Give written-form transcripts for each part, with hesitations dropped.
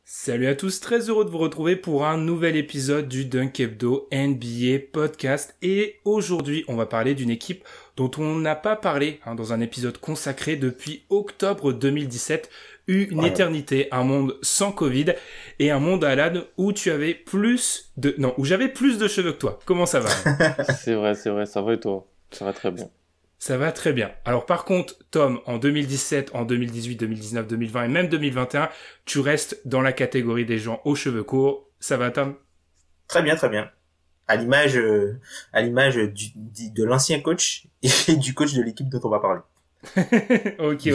Salut à tous, très heureux de vous retrouver pour un nouvel épisode du Dunk Hebdo NBA Podcast. Et aujourd'hui, on va parler d'une équipe dont on n'a pas parlé dans un épisode consacré depuis octobre 2017. Une éternité, un monde sans Covid et un monde, Alan, où où j'avais plus de cheveux que toi. Comment ça va? C'est vrai, ça va et toi? Ça va très bien. Ça va très bien. Alors par contre, Tom, en 2017, en 2018, 2019, 2020 et même 2021, tu restes dans la catégorie des gens aux cheveux courts. Ça va, Tom? Très bien, très bien. À l'image de l'ancien coach et du coach de l'équipe dont on va parler. Ok.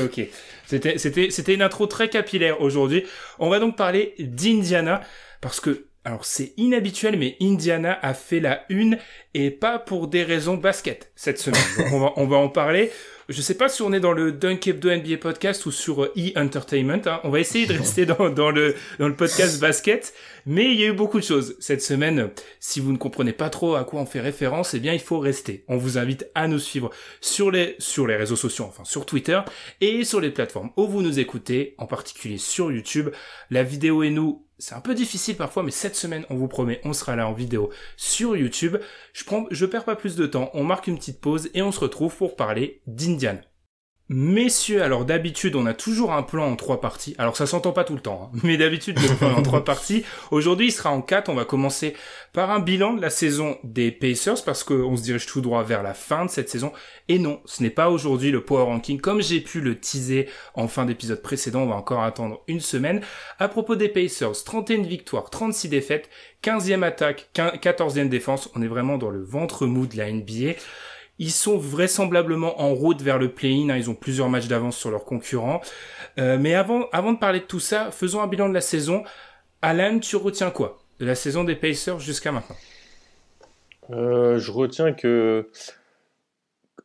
C'était une intro très capillaire aujourd'hui. On va donc parler d'Indiana parce que, alors c'est inhabituel, mais Indiana a fait la une et pas pour des raisons basket cette semaine. Donc on va en parler. Je sais pas si on est dans le Dunk Hebdo NBA podcast ou sur E-Entertainment. On va essayer de rester dans le podcast basket. Mais il y a eu beaucoup de choses cette semaine. Si vous ne comprenez pas trop à quoi on fait référence, eh bien, il faut rester. On vous invite à nous suivre sur les réseaux sociaux, enfin, sur Twitter et sur les plateformes où vous nous écoutez, en particulier sur YouTube. La vidéo et nous, c'est un peu difficile parfois, mais cette semaine, on vous promet, on sera là en vidéo sur YouTube. Je perds pas plus de temps. On marque une petite pause et on se retrouve pour parler d'Indiana. Messieurs, alors d'habitude, on a toujours un plan en 3 parties. Alors ça s'entend pas tout le temps, mais d'habitude, le plan est en 3 parties. Aujourd'hui, il sera en 4. On va commencer par un bilan de la saison des Pacers parce qu'on se dirige tout droit vers la fin de cette saison. Et non, ce n'est pas aujourd'hui le Power Ranking comme j'ai pu le teaser en fin d'épisode précédent. On va encore attendre une semaine. À propos des Pacers, 31 victoires, 36 défaites, 15e attaque, 14e défense. On est vraiment dans le ventre mou de la NBA. Ils sont vraisemblablement en route vers le play-in. Ils ont plusieurs matchs d'avance sur leurs concurrents. Mais avant de parler de tout ça, faisons un bilan de la saison. Alan, tu retiens quoi de la saison des Pacers jusqu'à maintenant? Je retiens que,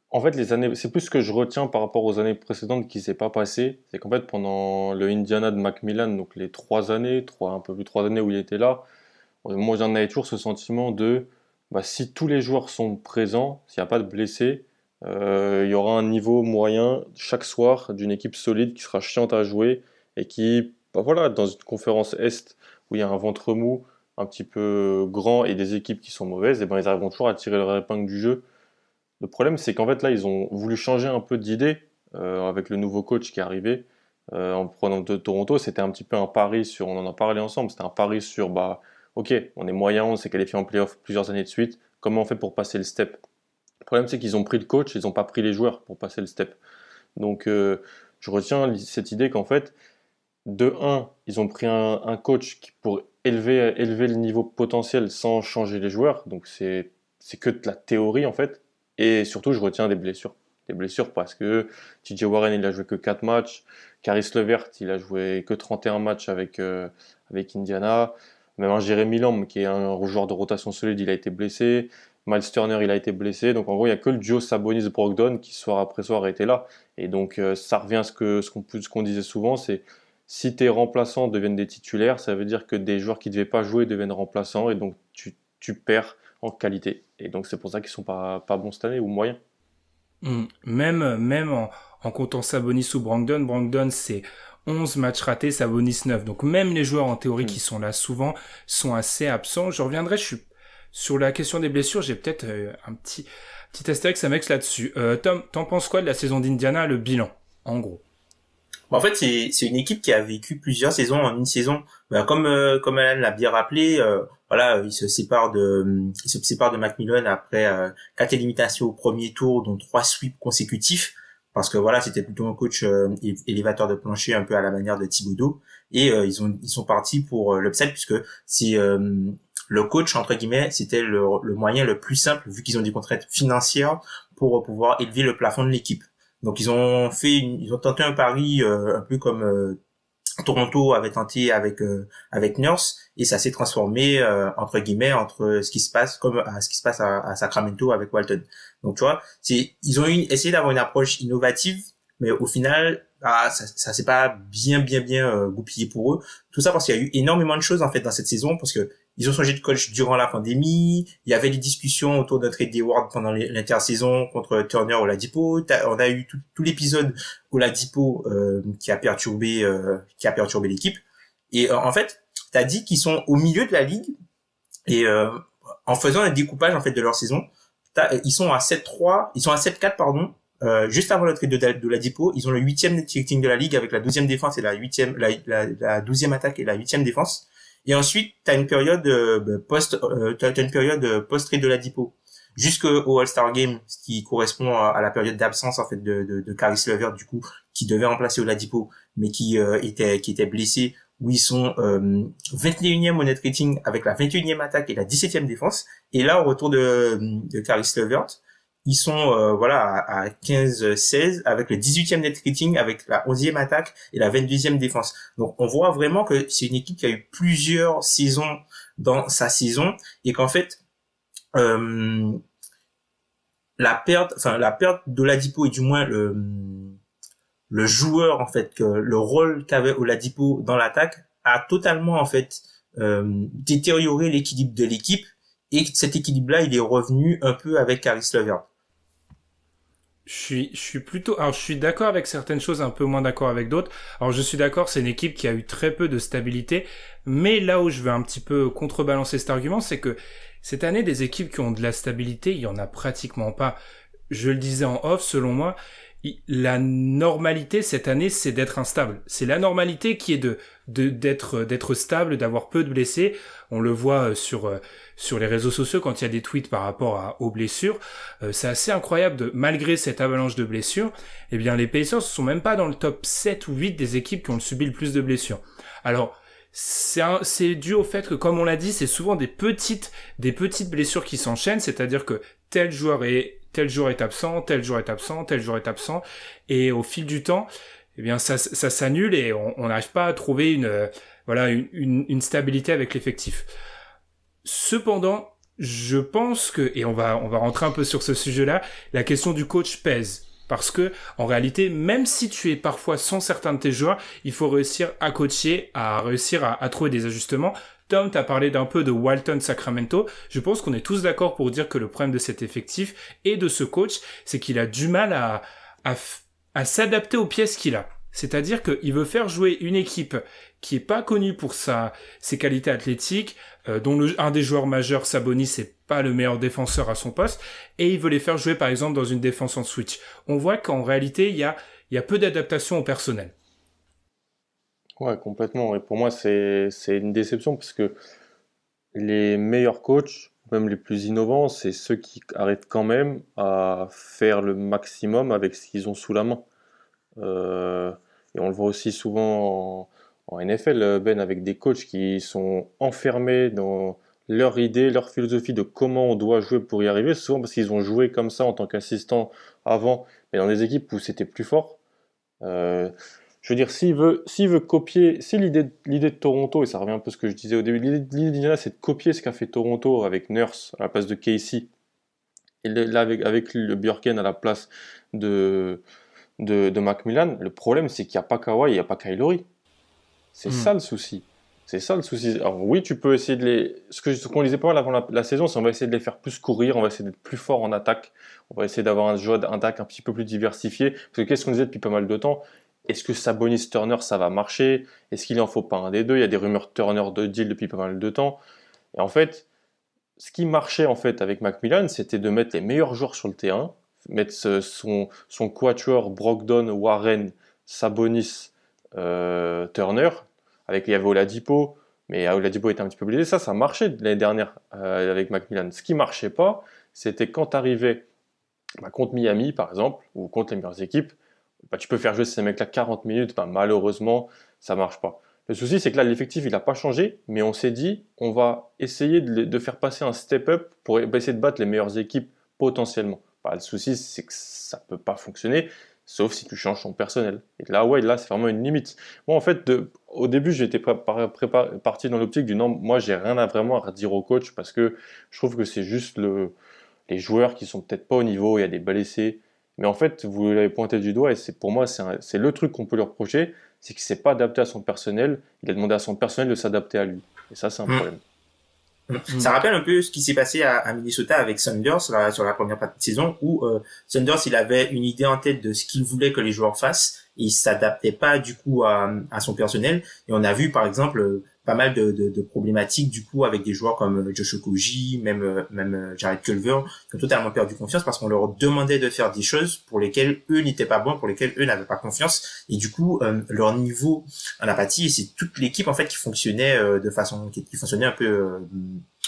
en fait, les années, c'est plus ce que je retiens par rapport aux années précédentes qui s'est pas passé. C'est qu'en fait, pendant le Indiana de Macmillan, donc les 3 années, un peu plus de 3 années où il était là, moi j'en avais toujours ce sentiment de, si tous les joueurs sont présents, s'il n'y a pas de blessés, il y aura un niveau moyen chaque soir d'une équipe solide qui sera chiante à jouer et qui, voilà, dans une conférence Est où il y a un ventre mou un petit peu grand et des équipes qui sont mauvaises, et ils arriveront toujours à tirer leur épingle du jeu. Le problème, c'est qu'en fait là, ils ont voulu changer un peu d'idée avec le nouveau coach qui est arrivé en prenant de Toronto. C'était un petit peu un pari sur, on en a parlé ensemble, c'était un pari sur, ok, on est moyen, on s'est qualifié en playoff plusieurs années de suite, comment on fait pour passer le step? Le problème, c'est qu'ils ont pris le coach, ils n'ont pas pris les joueurs pour passer le step. Donc, je retiens cette idée qu'en fait, de un, ils ont pris un coach pour élever le niveau potentiel sans changer les joueurs. Donc, c'est que de la théorie, en fait. Et surtout, je retiens des blessures. Des blessures parce que TJ Warren, il a joué que 4 matchs. Caris LeVert, il a joué que 31 matchs avec Indiana. Même un Jeremy Lamb, qui est un joueur de rotation solide, il a été blessé. Miles Turner, il a été blessé. Donc en gros, il n'y a que le duo Sabonis-Brogdon qui, soir après soir, a été là. Et donc ça revient à ce qu'on disait souvent, c'est si tes remplaçants deviennent des titulaires, ça veut dire que des joueurs qui ne devaient pas jouer deviennent remplaçants. Et donc tu perds en qualité. Et donc c'est pour ça qu'ils ne sont pas bons cette année ou moyens. Même en comptant Sabonis ou Brogdon, c'est 11 matchs ratés, Sabonis 9. Donc même les joueurs en théorie qui sont là souvent sont assez absents. Je reviendrai, sur la question des blessures, j'ai peut-être un petit astérix Amex là-dessus. Tom, t'en penses quoi de la saison d'Indiana, le bilan, en gros? En fait, c'est une équipe qui a vécu plusieurs saisons en une saison. Comme Alan l'a bien rappelé, voilà, il se sépare de Macmillan après 4 éliminations au premier tour, dont 3 sweeps consécutifs, parce que voilà, c'était plutôt un coach élévateur de plancher un peu à la manière de Thibodeau, et ils sont partis pour l'upset puisque c'est le coach entre guillemets, c'était le moyen le plus simple vu qu'ils ont des contraintes financières pour pouvoir élever le plafond de l'équipe. Donc ils ont tenté un pari un peu comme Toronto avait tenté avec Nurse, et ça s'est transformé entre guillemets entre ce qui se passe à Sacramento avec Walton. Donc tu vois, ils ont essayé d'avoir une approche innovative, mais au final ça s'est pas bien goupillé pour eux. Tout ça parce qu'il y a eu énormément de choses en fait dans cette saison, parce que ils ont changé de coach durant la pandémie. Il y avait des discussions autour de trade Hayward pendant l'intersaison contre Turner ou Ladipo. On a eu tout l'épisode où Ladipo qui a perturbé l'équipe. Et en fait, t'as dit qu'ils sont au milieu de la ligue et en faisant un découpage en fait de leur saison, ils sont à 7-3, ils sont à 7-4 pardon. Juste avant le trade de Ladipo, ils ont le 8e net rating de la ligue avec la 12e défense et la 12e attaque et la 8e défense. Et ensuite, t'as une période post trade de Ladipo jusqu'au All-Star Game, ce qui correspond à la période d'absence en fait de Caris LeVert du coup, qui devait remplacer Oladipo, mais qui était blessé, où ils sont 21e au net rating avec la 21e attaque et la 17e défense. Et là, au retour de Caris LeVert, ils sont à 15-16 avec le 18e net rating avec la 11e attaque et la 22e défense. Donc on voit vraiment que c'est une équipe qui a eu plusieurs saisons dans sa saison et qu'en fait la perte d'Oladipo et du moins le joueur en fait, que le rôle qu'avait Oladipo dans l'attaque a totalement en fait détérioré l'équilibre de l'équipe, et cet équilibre-là il est revenu un peu avec Caris LeVert. Je suis d'accord avec certaines choses, un peu moins d'accord avec d'autres. Alors je suis d'accord, c'est une équipe qui a eu très peu de stabilité, mais là où je veux un petit peu contrebalancer cet argument, c'est que cette année, des équipes qui ont de la stabilité, il y en a pratiquement pas. Je le disais en off, selon moi, la normalité cette année, c'est d'être instable. C'est la normalité qui est d'être stable, d'avoir peu de blessés. On le voit sur les réseaux sociaux quand il y a des tweets par rapport aux blessures. C'est assez incroyable malgré cette avalanche de blessures, eh bien les Pacers sont même pas dans le top 7 ou 8 des équipes qui ont subi le plus de blessures. Alors c'est dû au fait que, comme on l'a dit, c'est souvent des petites blessures qui s'enchaînent, c'est-à-dire que tel jour est absent, tel jour est absent, tel jour est absent, et au fil du temps, eh bien ça s'annule et on n'arrive pas à trouver une stabilité avec l'effectif. Cependant, je pense que, et on va rentrer un peu sur ce sujet-là, la question du coach pèse. Parce que, en réalité, même si tu es parfois sans certains de tes joueurs, il faut réussir à coacher, à réussir à trouver des ajustements. Tom, t'as parlé d'un peu de Walton Sacramento. Je pense qu'on est tous d'accord pour dire que le problème de cet effectif et de ce coach, c'est qu'il a du mal à s'adapter aux pièces qu'il a. C'est-à-dire qu'il veut faire jouer une équipe qui est pas connue pour ses qualités athlétiques, dont un des joueurs majeurs, Sabonis, c'est pas le meilleur défenseur à son poste, et il veut les faire jouer par exemple dans une défense en switch. On voit qu'en réalité, il y a peu d'adaptation au personnel. Ouais, complètement. Et pour moi, c'est une déception parce que les meilleurs coachs, même les plus innovants, c'est ceux qui arrivent quand même à faire le maximum avec ce qu'ils ont sous la main. Et on le voit aussi souvent en NFL, Ben, avec des coachs qui sont enfermés dans leur idée, leur philosophie de comment on doit jouer pour y arriver, souvent parce qu'ils ont joué comme ça en tant qu'assistant avant, mais dans des équipes où c'était plus fort. Je veux dire, s'il veut copier, si l'idée de Toronto, et ça revient un peu à ce que je disais au début, l'idée d'Indiana, c'est de copier ce qu'a fait Toronto avec Nurse à la place de Casey, et là avec le Bjorken à la place de Macmillan. Le problème, c'est qu'il n'y a pas Kawhi, il n'y a pas Kyle Lowry. C'est ça le souci. C'est ça le souci. Alors oui, tu peux essayer de les... Ce qu'on disait pas mal avant la saison, c'est on va essayer de les faire plus courir, on va essayer d'être plus fort en attaque, on va essayer d'avoir un jeu d'attaque un petit peu plus diversifié. Parce que qu'est-ce qu'on disait depuis pas mal de temps? Est-ce que Sabonis Turner ça va marcher? Est-ce qu'il en faut pas un des deux? Il y a des rumeurs Turner de deal depuis pas mal de temps. Et en fait, ce qui marchait en fait avec Macmillan, c'était de mettre les meilleurs joueurs sur le terrain, mettre son quatuor Brogdon, Warren, Sabonis, Turner, il y avait Oladipo, mais Oladipo était un petit peu blessé. Ça marchait l'année dernière avec Macmillan. Ce qui marchait pas, c'était quand tu arrivais contre Miami par exemple, ou contre les meilleures équipes, tu peux faire jouer ces mecs-là 40 minutes, malheureusement, ça marche pas. Le souci, c'est que là, l'effectif, il n'a pas changé, mais on s'est dit, on va essayer de faire passer un step-up pour essayer de battre les meilleures équipes potentiellement. Le souci, c'est que ça peut pas fonctionner, sauf si tu changes ton personnel. Et là, c'est vraiment une limite. Moi, en fait, au début, j'étais parti dans l'optique du non, moi, j'ai rien vraiment à redire au coach, parce que je trouve que c'est juste les joueurs qui sont peut-être pas au niveau, il y a des blessés. Mais en fait, vous l'avez pointé du doigt, et pour moi, c'est le truc qu'on peut lui reprocher, c'est qu'il ne s'est pas adapté à son personnel, il a demandé à son personnel de s'adapter à lui. Et ça, c'est un problème. Ça rappelle un peu ce qui s'est passé à Minnesota avec Sanders sur la première partie de saison où Sanders il avait une idée en tête de ce qu'il voulait que les joueurs fassent et il s'adaptait pas du coup à son personnel et on a vu par exemple pas mal de problématiques du coup avec des joueurs comme Josh Okogie, même Jared Culver qui ont totalement perdu confiance parce qu'on leur demandait de faire des choses pour lesquelles eux n'étaient pas bons, pour lesquelles eux n'avaient pas confiance et du coup leur niveau en apathie et c'est toute l'équipe en fait qui fonctionnait qui fonctionnait un peu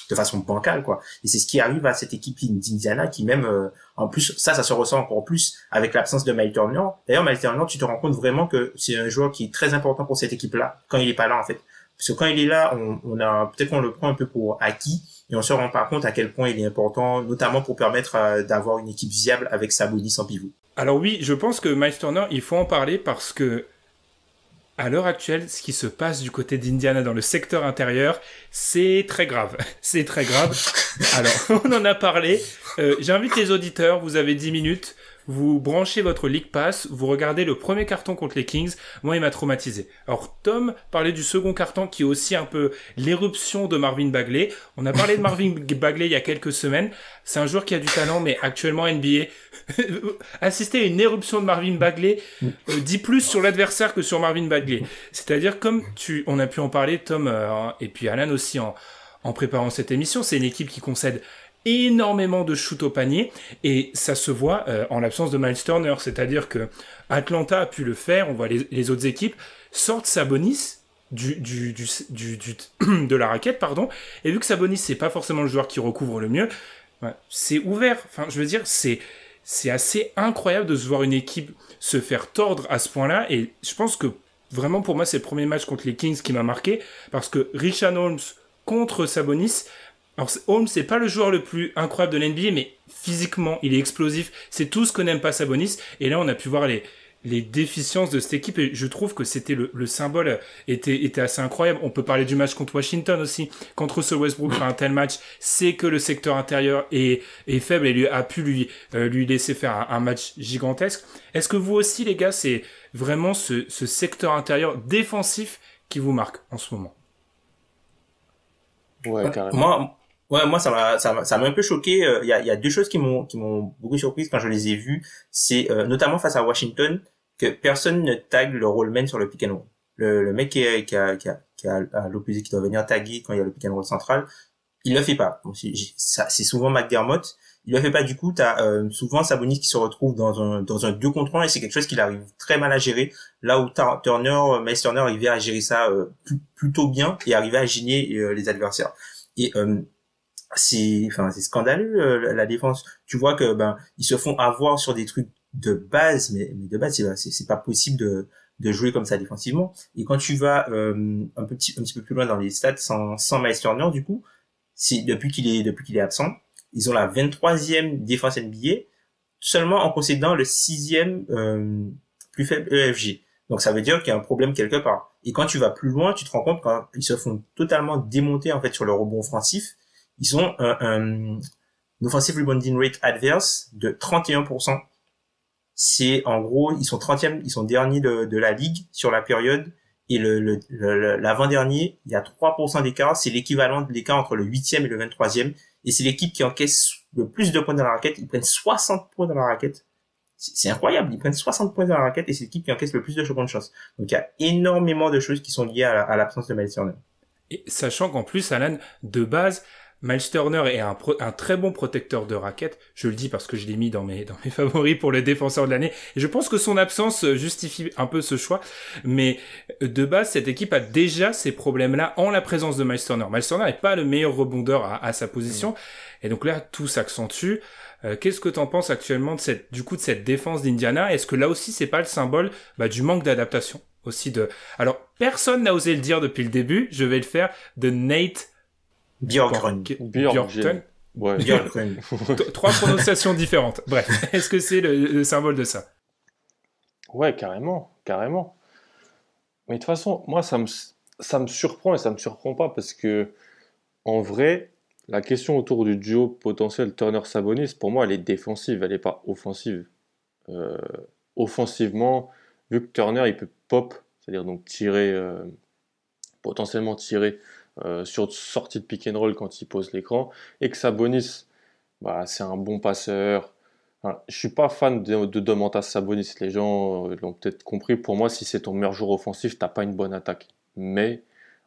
de façon bancale quoi et c'est ce qui arrive à cette équipe d'Indiana qui même en plus ça se ressent encore plus avec l'absence de Miles Turner. D'ailleurs Miles Turner tu te rends compte vraiment que c'est un joueur qui est très important pour cette équipe là quand il est pas là en fait parce que quand il est là on a peut-être qu'on le prend un peu pour acquis et on se rend pas compte à quel point il est important notamment pour permettre d'avoir une équipe viable avec Sabonis en pivot. Alors oui, je pense que Miles Turner il faut en parler parce que à l'heure actuelle, ce qui se passe du côté d'Indiana dans le secteur intérieur, c'est très grave. C'est très grave. Alors, on en a parlé. J'invite les auditeurs, vous avez 10 minutes. Vous branchez votre League Pass, vous regardez le premier carton contre les Kings. Moi, il m'a traumatisé. Alors, Tom parlait du second carton qui est aussi un peu l'éruption de Marvin Bagley. On a parlé de Marvin Bagley il y a quelques semaines. C'est un joueur qui a du talent, mais actuellement NBA, assister à une éruption de Marvin Bagley dit plus sur l'adversaire que sur Marvin Bagley. C'est-à-dire, comme on a pu en parler, Tom, et puis Alan aussi en préparant cette émission, c'est une équipe qui concède énormément de shoot au panier et ça se voit en l'absence de Miles Turner, c'est-à-dire que Atlanta a pu le faire, on voit les autres équipes sortent Sabonis de la raquette pardon, et vu que Sabonis c'est pas forcément le joueur qui recouvre le mieux, c'est ouvert, enfin je veux dire c'est assez incroyable de se voir une équipe se faire tordre à ce point-là et je pense que vraiment pour moi c'est le premier match contre les Kings qui m'a marqué parce que Richaun Holmes contre Sabonis. Alors, Holmes, c'est pas le joueur le plus incroyable de l'NBA, mais physiquement, il est explosif. C'est tout ce que n'aime pas Sabonis. Et là, on a pu voir les déficiences de cette équipe. Et je trouve que c'était le symbole était assez incroyable. On peut parler du match contre Washington aussi. Quand Russell Westbrook fait un tel match, c'est que le secteur intérieur est faible et lui a pu lui laisser faire un match gigantesque. Est-ce que vous aussi, les gars, c'est vraiment ce secteur intérieur défensif qui vous marque en ce moment? Ouais, carrément. Moi, ça m'a un peu choqué. Il y a deux choses qui m'ont beaucoup surprise quand je les ai vues. C'est notamment face à Washington que personne ne tag le rollman sur le pick and roll. Le mec qui a à l'opposé qui doit venir taguer quand il y a le pick and roll central, il le fait pas. Donc, c'est souvent McDermott. Il le fait pas. Du coup, t'as souvent Sabonis qui se retrouve dans un 2 contre 1 et c'est quelque chose qu'il arrive très mal à gérer. Là où Miles Turner arrivait à gérer ça plutôt bien et arrivait à gêner les adversaires. Et c'est scandaleux la défense. Tu vois que ils se font avoir sur des trucs de base, mais de base c'est pas possible de jouer comme ça défensivement. Et quand tu vas un petit peu plus loin dans les stats sans Miles Turner du coup, c'est depuis qu'il est absent, ils ont la 23e défense NBA seulement en concédant le 6e plus faible EFG. Donc ça veut dire qu'il y a un problème quelque part. Et quand tu vas plus loin, tu te rends compte qu'ils se font totalement démonter en fait sur le rebond offensif. Ils ont un offensive rebounding rate adverse de 31%. C'est en gros, ils sont 30e, ils sont derniers de la ligue sur la période. Et l'avant-dernier, il y a 3% d'écart. C'est l'équivalent de l'écart entre le 8e et le 23e. Et c'est l'équipe qui encaisse le plus de points dans la raquette. Ils prennent 60 points dans la raquette. C'est incroyable. Ils prennent 60 points dans la raquette et c'est l'équipe qui encaisse le plus de secondes de chance. Donc il y a énormément de choses qui sont liées à l'absence de Miles Turner. Et sachant qu'en plus, Alan, de base, Miles Turner est un très bon protecteur de raquettes. Je le dis parce que je l'ai mis dans mes favoris pour le défenseur de l'année. Et je pense que son absence justifie un peu ce choix. Mais de base, cette équipe a déjà ces problèmes-là en la présence de Miles Turner. Miles Turner n'est pas le meilleur rebondeur à sa position. Et donc là, tout s'accentue. Qu'est-ce que t'en penses actuellement de cette défense d'Indiana? Est-ce que là aussi, c'est pas le symbole du manque d'adaptation aussi Alors, personne n'a osé le dire depuis le début. Je vais le faire. De Nate Bjorkgren. Ouais. Bjorkgren. 3 prononciations différentes. Bref, est-ce que c'est le symbole de ça? Ouais, carrément. Mais de toute façon, moi, ça me surprend et ça me surprend pas parce que, en vrai, la question autour du duo potentiel Turner-Sabonis, pour moi, elle est défensive, elle n'est pas offensive. Offensivement, vu que Turner, il peut pop, c'est-à-dire donc potentiellement tirer sur sortie de pick and roll quand il pose l'écran, et que Sabonis, bah, c'est un bon passeur. Enfin, je suis pas fan de Domantas Sabonis, les gens l'ont peut-être compris. Pour moi, si c'est ton meilleur joueur offensif, t'as pas une bonne attaque. Mais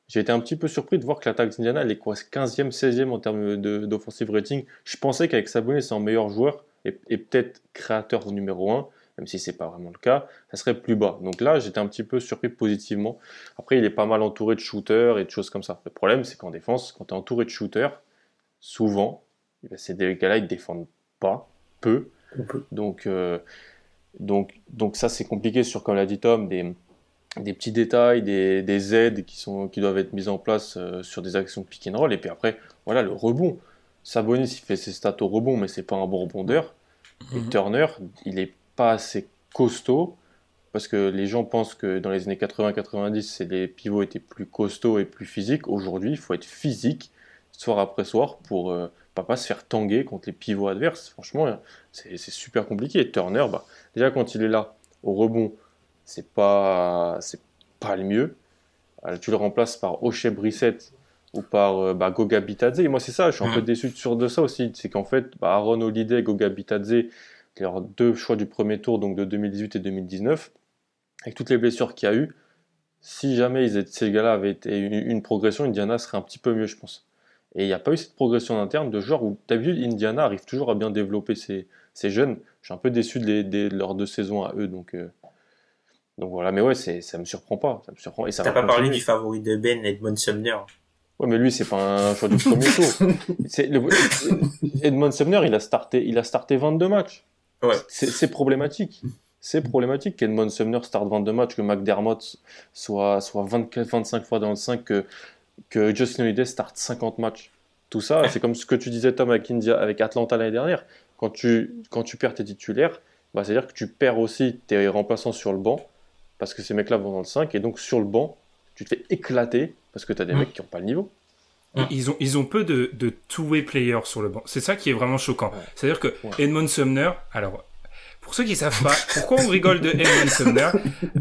j'ai été un petit peu surpris de voir que l'attaque d'Indiana, elle est quoi, 15e, 16e en termes d'offensive rating. Je pensais qu'avec Sabonis, c'est un meilleur joueur et peut-être créateur au numéro 1, même si c'est pas vraiment le cas, ça serait plus bas. Donc là, j'étais un petit peu surpris positivement. Après, il est pas mal entouré de shooters et de choses comme ça. Le problème, c'est qu'en défense, quand tu es entouré de shooters, souvent, ces des gars-là, ils ne défendent pas, peu. Donc ça, c'est compliqué sur, comme l'a dit Tom, des petits détails, des aides qui doivent être mises en place sur des actions de pick and roll. Et puis après, voilà, le rebond. Sabonis, il fait ses stats au rebond, mais c'est pas un bon rebondeur. Et Turner, il est pas assez costaud, parce que les gens pensent que dans les années 80-90, les pivots étaient plus costauds et plus physiques. Aujourd'hui, il faut être physique, soir après soir, pour pas se faire tanguer contre les pivots adverses. Franchement, c'est super compliqué. Et Turner, bah, déjà quand il est là, au rebond, c'est pas le mieux. Alors, tu le remplaces par Oshae Brissett ou par Goga Bitadze. Et moi, c'est ça, je suis un peu déçu de ça aussi. C'est qu'en fait, Aaron Holiday et Goga Bitadze, leurs deux choix du premier tour, donc de 2018 et 2019, avec toutes les blessures qu'il y a eu, si jamais ces gars-là avaient été une progression, Indiana serait un petit peu mieux, je pense. Et il n'y a pas eu cette progression en interne de joueurs où, tu as vu, Indiana arrive toujours à bien développer ses jeunes. Je suis un peu déçu de leurs 2 saisons à eux, donc voilà. Mais ouais, ça me surprend pas. Ça me surprend. Et ça T'as pas parlé du favori de Ben, Edmond Sumner. Ouais, mais lui, c'est pas un choix du premier tour. Edmond Sumner, il a starté 22 matchs. Ouais. C'est problématique. C'est problématique qu'Edmond Sumner starte 22 matchs, que McDermott soit 24-25 fois dans le 5, que Justin Holiday starte 50 matchs. Tout ça, c'est comme ce que tu disais, Tom, avec Atlanta l'année dernière. Quand tu perds tes titulaires, bah, c'est-à-dire que tu perds aussi tes remplaçants sur le banc, parce que ces mecs-là vont dans le 5, et donc sur le banc, tu te fais éclater, parce que tu as des mecs qui n'ont pas le niveau. Ils ont peu de two-way players sur le banc. C'est ça qui est vraiment choquant. Ouais. C'est-à-dire que Edmond Sumner, alors, pour ceux qui savent pas, pourquoi on rigole de Edmond Sumner?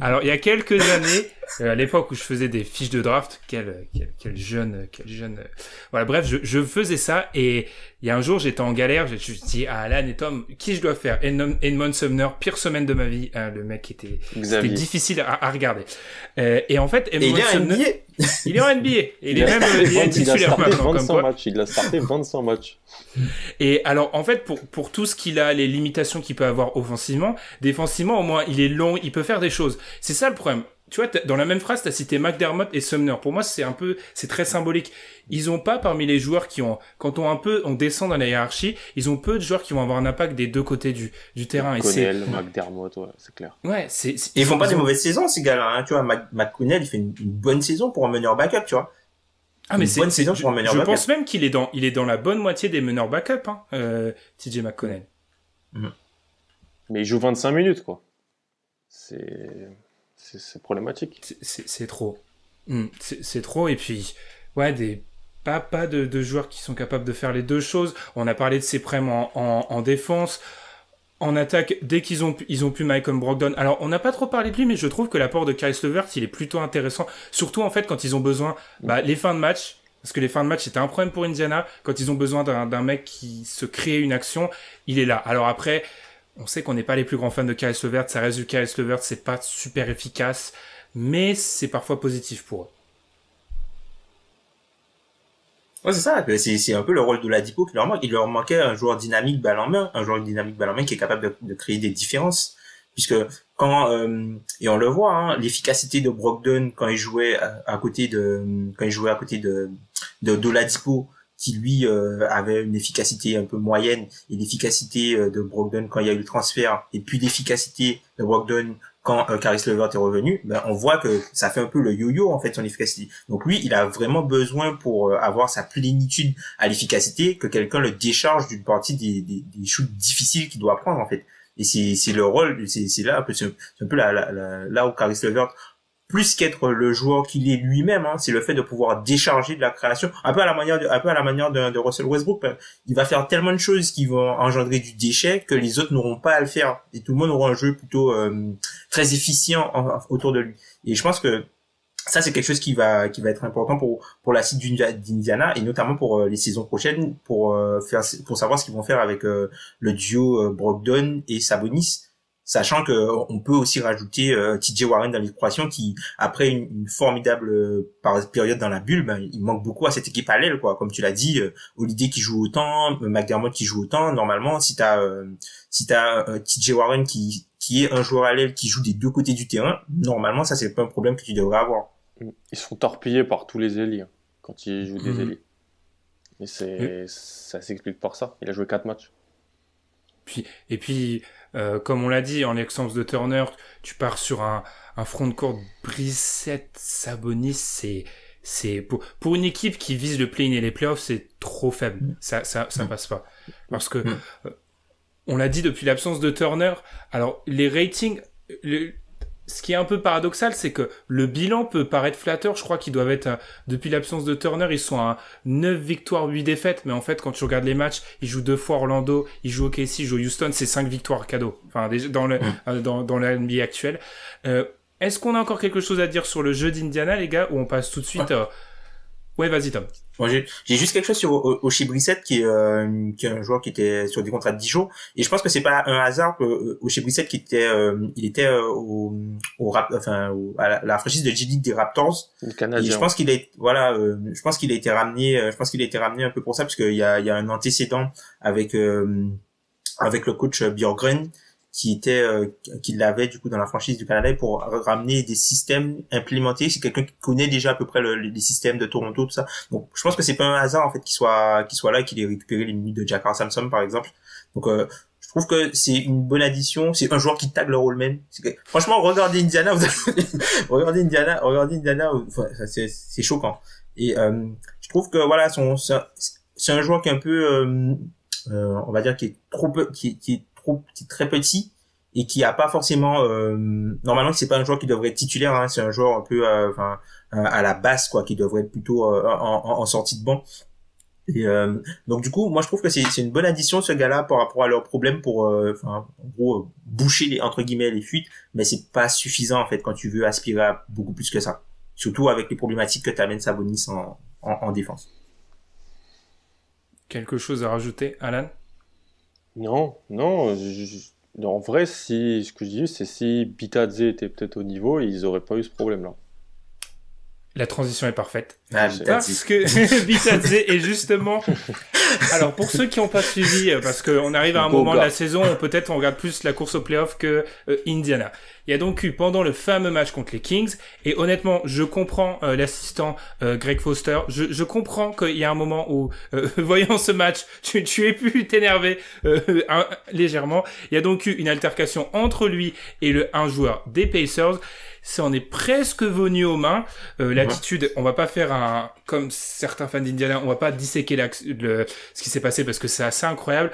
Alors, il y a quelques années, à l'époque où je faisais des fiches de draft, quel jeune, voilà, bref, je faisais ça, et il y a un jour, j'étais en galère, je me suis dit, Alan et Tom, qui je dois faire? Edmond Sumner, pire semaine de ma vie, le mec c'était difficile à regarder. Et en fait, Edmond Sumner, il est en NBA. Il est titulaire maintenant. Il a starté 25 matchs. Et alors, en fait, pour tout ce qu'il a, les limitations qu'il peut avoir offensivement, défensivement, au moins, il est long, il peut faire des choses. C'est ça le problème. Tu vois, dans la même phrase, t'as cité McDermott et Sumner. Pour moi, c'est très symbolique. Ils ont pas, parmi les joueurs quand on descend dans la hiérarchie, ils ont peu de joueurs qui vont avoir un impact des deux côtés du terrain. McConnell, McDermott, ouais, c'est clair. Ouais, ils font pas des mauvaises saisons, ces gars-là, hein. Tu vois, McConnell, il fait une bonne saison pour un meneur backup, tu vois. Ah, mais c'est une bonne saison pour un meneur backup. Je pense même qu'il est dans la bonne moitié des meneurs backup, hein, TJ McConnell. Mais il joue 25 minutes, quoi. C'est problématique. C'est trop. C'est trop, et puis, ouais, pas de joueurs qui sont capables de faire les deux choses. On a parlé de ces prêmes en défense. En attaque, dès qu'ils ont pu Malcolm Brogdon. Alors, on n'a pas trop parlé de lui, mais je trouve que l'apport de Caris LeVert, il est plutôt intéressant. Surtout, en fait, quand ils ont besoin, les fins de match. Parce que les fins de match, c'était un problème pour Indiana. Quand ils ont besoin d'un mec qui se crée une action, il est là. Alors après, on sait qu'on n'est pas les plus grands fans de Caris LeVert. Ça reste du Caris LeVert, c'est pas super efficace. Mais c'est parfois positif pour eux. Ouais, c'est ça. C'est un peu le rôle de Ladipo qui leur manque. Il leur manquait un joueur dynamique balle en main. Un joueur dynamique balle en main qui est capable de créer des différences. Puisque et on le voit, hein, l'efficacité de Brogdon quand il jouait à côté de Ladipo, qui lui avait une efficacité un peu moyenne, et l'efficacité de Brogdon quand il y a eu le transfert, et puis l'efficacité de Brogdon quand Caris LeVert est revenu, ben on voit que ça fait un peu le yo-yo en fait son efficacité. Donc lui, il a vraiment besoin pour avoir sa plénitude à l'efficacité que quelqu'un le décharge d'une partie des shoots difficiles qu'il doit prendre en fait. Et c'est le rôle, c'est là un peu là où Caris LeVert, plus qu'être le joueur qu'il est lui-même, hein, c'est le fait de pouvoir décharger de la création, un peu à la manière de Russell Westbrook. Il va faire tellement de choses qui vont engendrer du déchet que les autres n'auront pas à le faire, et tout le monde aura un jeu plutôt très efficient autour de lui. Et je pense que ça c'est quelque chose qui va être important pour la suite d'Indiana et notamment pour les saisons prochaines pour savoir ce qu'ils vont faire avec le duo Brogdon et Sabonis, sachant que on peut aussi rajouter TJ Warren dans l'équation qui après une formidable période dans la bulle, ben il manque beaucoup à cette équipe à l'aile, quoi. Comme tu l'as dit, Holiday qui joue autant, McDermott qui joue autant, normalement si t'as TJ Warren qui est un joueur à l'aile qui joue des deux côtés du terrain, normalement ça c'est pas un problème que tu devrais avoir. Ils se font torpiller par tous les ailiers quand ils jouent des ailiers. Et ça s'explique par ça. Il a joué 4 matchs. Et puis, comme on l'a dit, en l'absence de Turner, tu pars sur un front de court Brissett, Sabonis, c'est pour une équipe qui vise le play-in et les playoffs, c'est trop faible. Ça passe pas. Parce que, on l'a dit depuis l'absence de Turner, alors les ratings, ce qui est un peu paradoxal, c'est que le bilan peut paraître flatteur. Je crois qu'ils doivent être, depuis l'absence de Turner, ils sont à 9 victoires, 8 défaites. Mais en fait, quand tu regardes les matchs, ils jouent 2 fois Orlando, ils jouent OKC, ils jouent Houston, c'est 5 victoires cadeau. Enfin, déjà, dans la NBA actuelle. Est-ce qu'on a encore quelque chose à dire sur le jeu d'Indiana, les gars, ou on passe tout de suite Ouais, vas-y, Tom. Moi, j'ai juste quelque chose sur Oshie Brissett qui est un joueur qui était sur des contrats de 10 jours, et je pense que c'est pas un hasard que Oshie Brissett il était à la franchise de G League des Raptors. Le Canadien. Et je pense qu'il a été ramené un peu pour ça, parce qu'il y a un antécédent avec le coach Bjorkgren qui l'avait du coup dans la franchise du Canada pour ramener des systèmes implémentés. C'est quelqu'un qui connaît déjà à peu près les systèmes de Toronto, tout ça. Donc je pense que c'est pas un hasard en fait qu'il soit là, qu'il ait récupéré les minutes de Jakar Sampson par exemple. Donc je trouve que c'est une bonne addition. C'est un joueur qui tag le rôle-man. Franchement, regardez Indiana, regardez Indiana, enfin, c'est choquant. Et je trouve que voilà, c'est un joueur qui est un peu on va dire qui est très petit et qui a pas forcément normalement c'est pas un joueur qui devrait être titulaire, hein, c'est un joueur un peu à la basse, quoi, qui devrait être plutôt en sortie de banc. Et donc du coup moi je trouve que c'est une bonne addition, ce gars-là, par rapport à leurs problèmes pour en gros boucher entre guillemets les fuites, mais c'est pas suffisant en fait quand tu veux aspirer à beaucoup plus que ça, surtout avec les problématiques que t'amène Sabonis en défense. Quelque chose à rajouter, Alan? Non. En vrai, ce que je dis, c'est si Bitadze était peut-être au niveau, ils auraient pas eu ce problème-là. La transition est parfaite. Parce que Bitadze est justement... Alors, pour ceux qui n'ont pas suivi, parce qu'on arrive à un moment de la saison où peut-être on regarde plus la course au playoff que Indiana. Il y a donc eu pendant le fameux match contre les Kings, et honnêtement, je comprends l'assistant Greg Foster, je comprends qu'il y a un moment où, voyant ce match, tu aies pu t'énerver légèrement. Il y a donc eu une altercation entre lui et un joueur des Pacers. Ça en est presque venu aux mains. L'attitude, on va pas faire comme certains fans d'Indiana, on va pas disséquer ce qui s'est passé parce que c'est assez incroyable.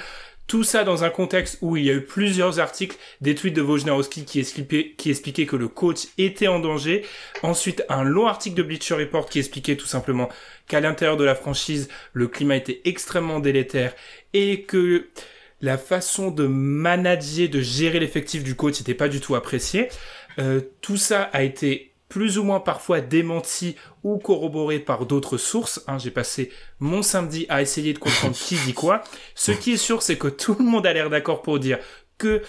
Tout ça dans un contexte où il y a eu plusieurs articles, des tweets de Wojnarowski qui expliquaient que le coach était en danger. Ensuite, un long article de Bleacher Report qui expliquait tout simplement qu'à l'intérieur de la franchise, le climat était extrêmement délétère et que la façon de manager, de gérer l'effectif du coach n'était pas du tout appréciée. Tout ça a été plus ou moins parfois démenti ou corroboré par d'autres sources. J'ai passé mon samedi à essayer de comprendre qui dit quoi. Ce qui est sûr, c'est que tout le monde a l'air d'accord pour dire que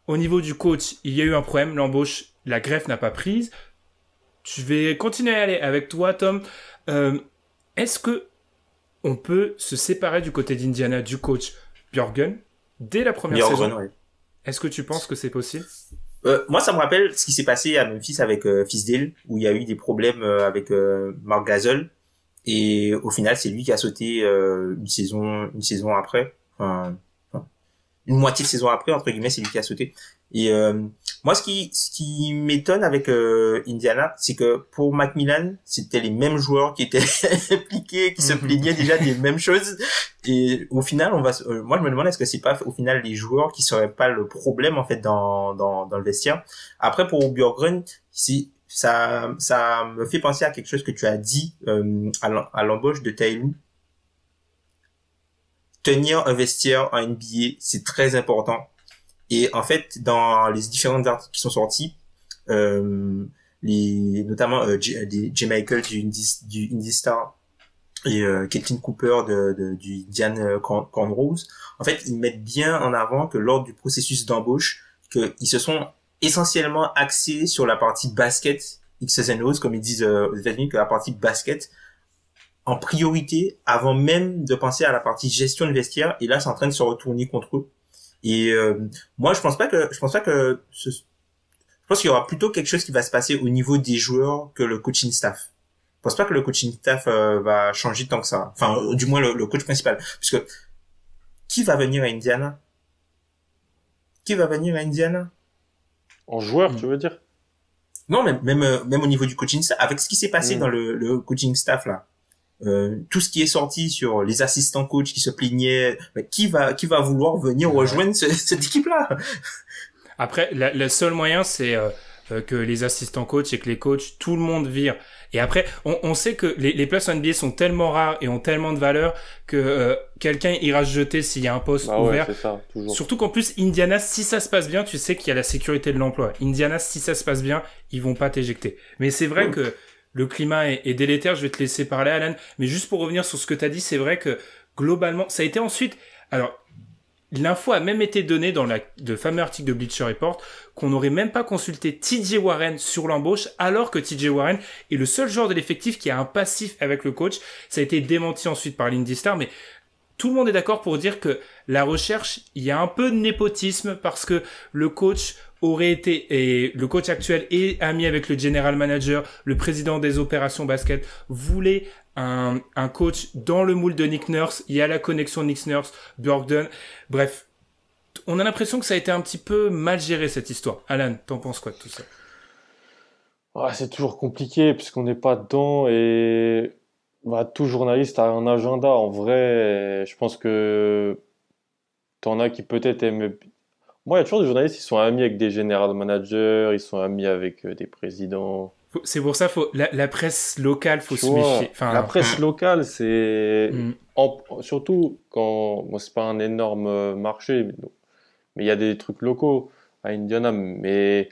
au niveau du coach, il y a eu un problème, l'embauche, la greffe n'a pas prise. Je vais continuer à aller avec toi, Tom. Est-ce que on peut se séparer du côté d'Indiana du coach Bjorkgren dès la première saison? Ouais. Est-ce que tu penses que c'est possible? Moi, ça me rappelle ce qui s'est passé à Memphis avec Fisdale, où il y a eu des problèmes avec Marc Gasol, et au final, c'est lui qui a sauté une saison après, enfin, une moitié de saison après, entre guillemets, c'est lui qui a sauté. Et moi, ce qui m'étonne avec Indiana, c'est que pour Macmillan, c'était les mêmes joueurs qui étaient impliqués, qui se plaignaient déjà des mêmes choses. Et au final, moi, je me demande, est-ce que c'est pas au final les joueurs qui seraient pas le problème en fait dans le vestiaire. Après, pour Bjorkgren, ça me fait penser à quelque chose que tu as dit à l'embauche de Taylor. Tenir un vestiaire en NBA, c'est très important. Et en fait, dans les différents articles qui sont sortis, notamment J. Michael du Indy Star et Caitlin Cooper du Indiana Cornrows. En fait, ils mettent bien en avant que lors du processus d'embauche, qu'ils se sont essentiellement axés sur la partie basket, X's and O's, comme ils disent aux États-Unis, que la partie basket en priorité avant même de penser à la partie gestion de vestiaire. Et là, c'est en train de se retourner contre eux. Et moi, je pense qu'il y aura plutôt quelque chose qui va se passer au niveau des joueurs que le coaching staff. Je pense pas que le coaching staff va changer tant que ça. Enfin, du moins le coach principal, puisque qui va venir à Indiana? En joueur, tu veux dire? Non, même au niveau du coaching staff, avec ce qui s'est passé dans le coaching staff là. Tout ce qui est sorti sur les assistants coachs qui se plaignaient, qui va vouloir venir rejoindre cette équipe-là? Après, le seul moyen, c'est que les assistants coachs et que les coachs, tout le monde vire. Et après, on sait que les places en NBA sont tellement rares et ont tellement de valeur que quelqu'un ira se jeter s'il y a un poste ouvert. Ouais, c'est ça, toujours. Surtout qu'en plus, Indiana, si ça se passe bien, tu sais qu'il y a la sécurité de l'emploi. Indiana, si ça se passe bien, ils vont pas t'éjecter. Mais c'est vrai que le climat est délétère. Je vais te laisser parler, Alan. Mais juste pour revenir sur ce que t'as dit, c'est vrai que globalement, ça a été ensuite... Alors, l'info a même été donnée dans le fameux article de Bleacher Report qu'on n'aurait même pas consulté TJ Warren sur l'embauche, alors que TJ Warren est le seul joueur de l'effectif qui a un passif avec le coach. Ça a été démenti ensuite par l'Indy Star, mais tout le monde est d'accord pour dire que la recherche, il y a un peu de népotisme parce que le coach et le coach actuel est ami avec le general manager, le président des opérations basket, voulait un coach dans le moule de Nick Nurse. Il y a la connexion Nick Nurse, Bjorkgren. Bref, on a l'impression que ça a été un petit peu mal géré cette histoire. Alan, t'en penses quoi de tout ça? C'est toujours compliqué puisqu'on n'est pas dedans et tout journaliste a un agenda. En vrai, je pense que t'en as qui peut-être aiment. Moi, il y a toujours des journalistes qui sont amis avec des general managers, ils sont amis avec des présidents. C'est pour ça, la presse locale, faut se méfier. Enfin, la presse locale, c'est surtout quand c'est pas un énorme marché, mais il y a des trucs locaux à Indiana. Mais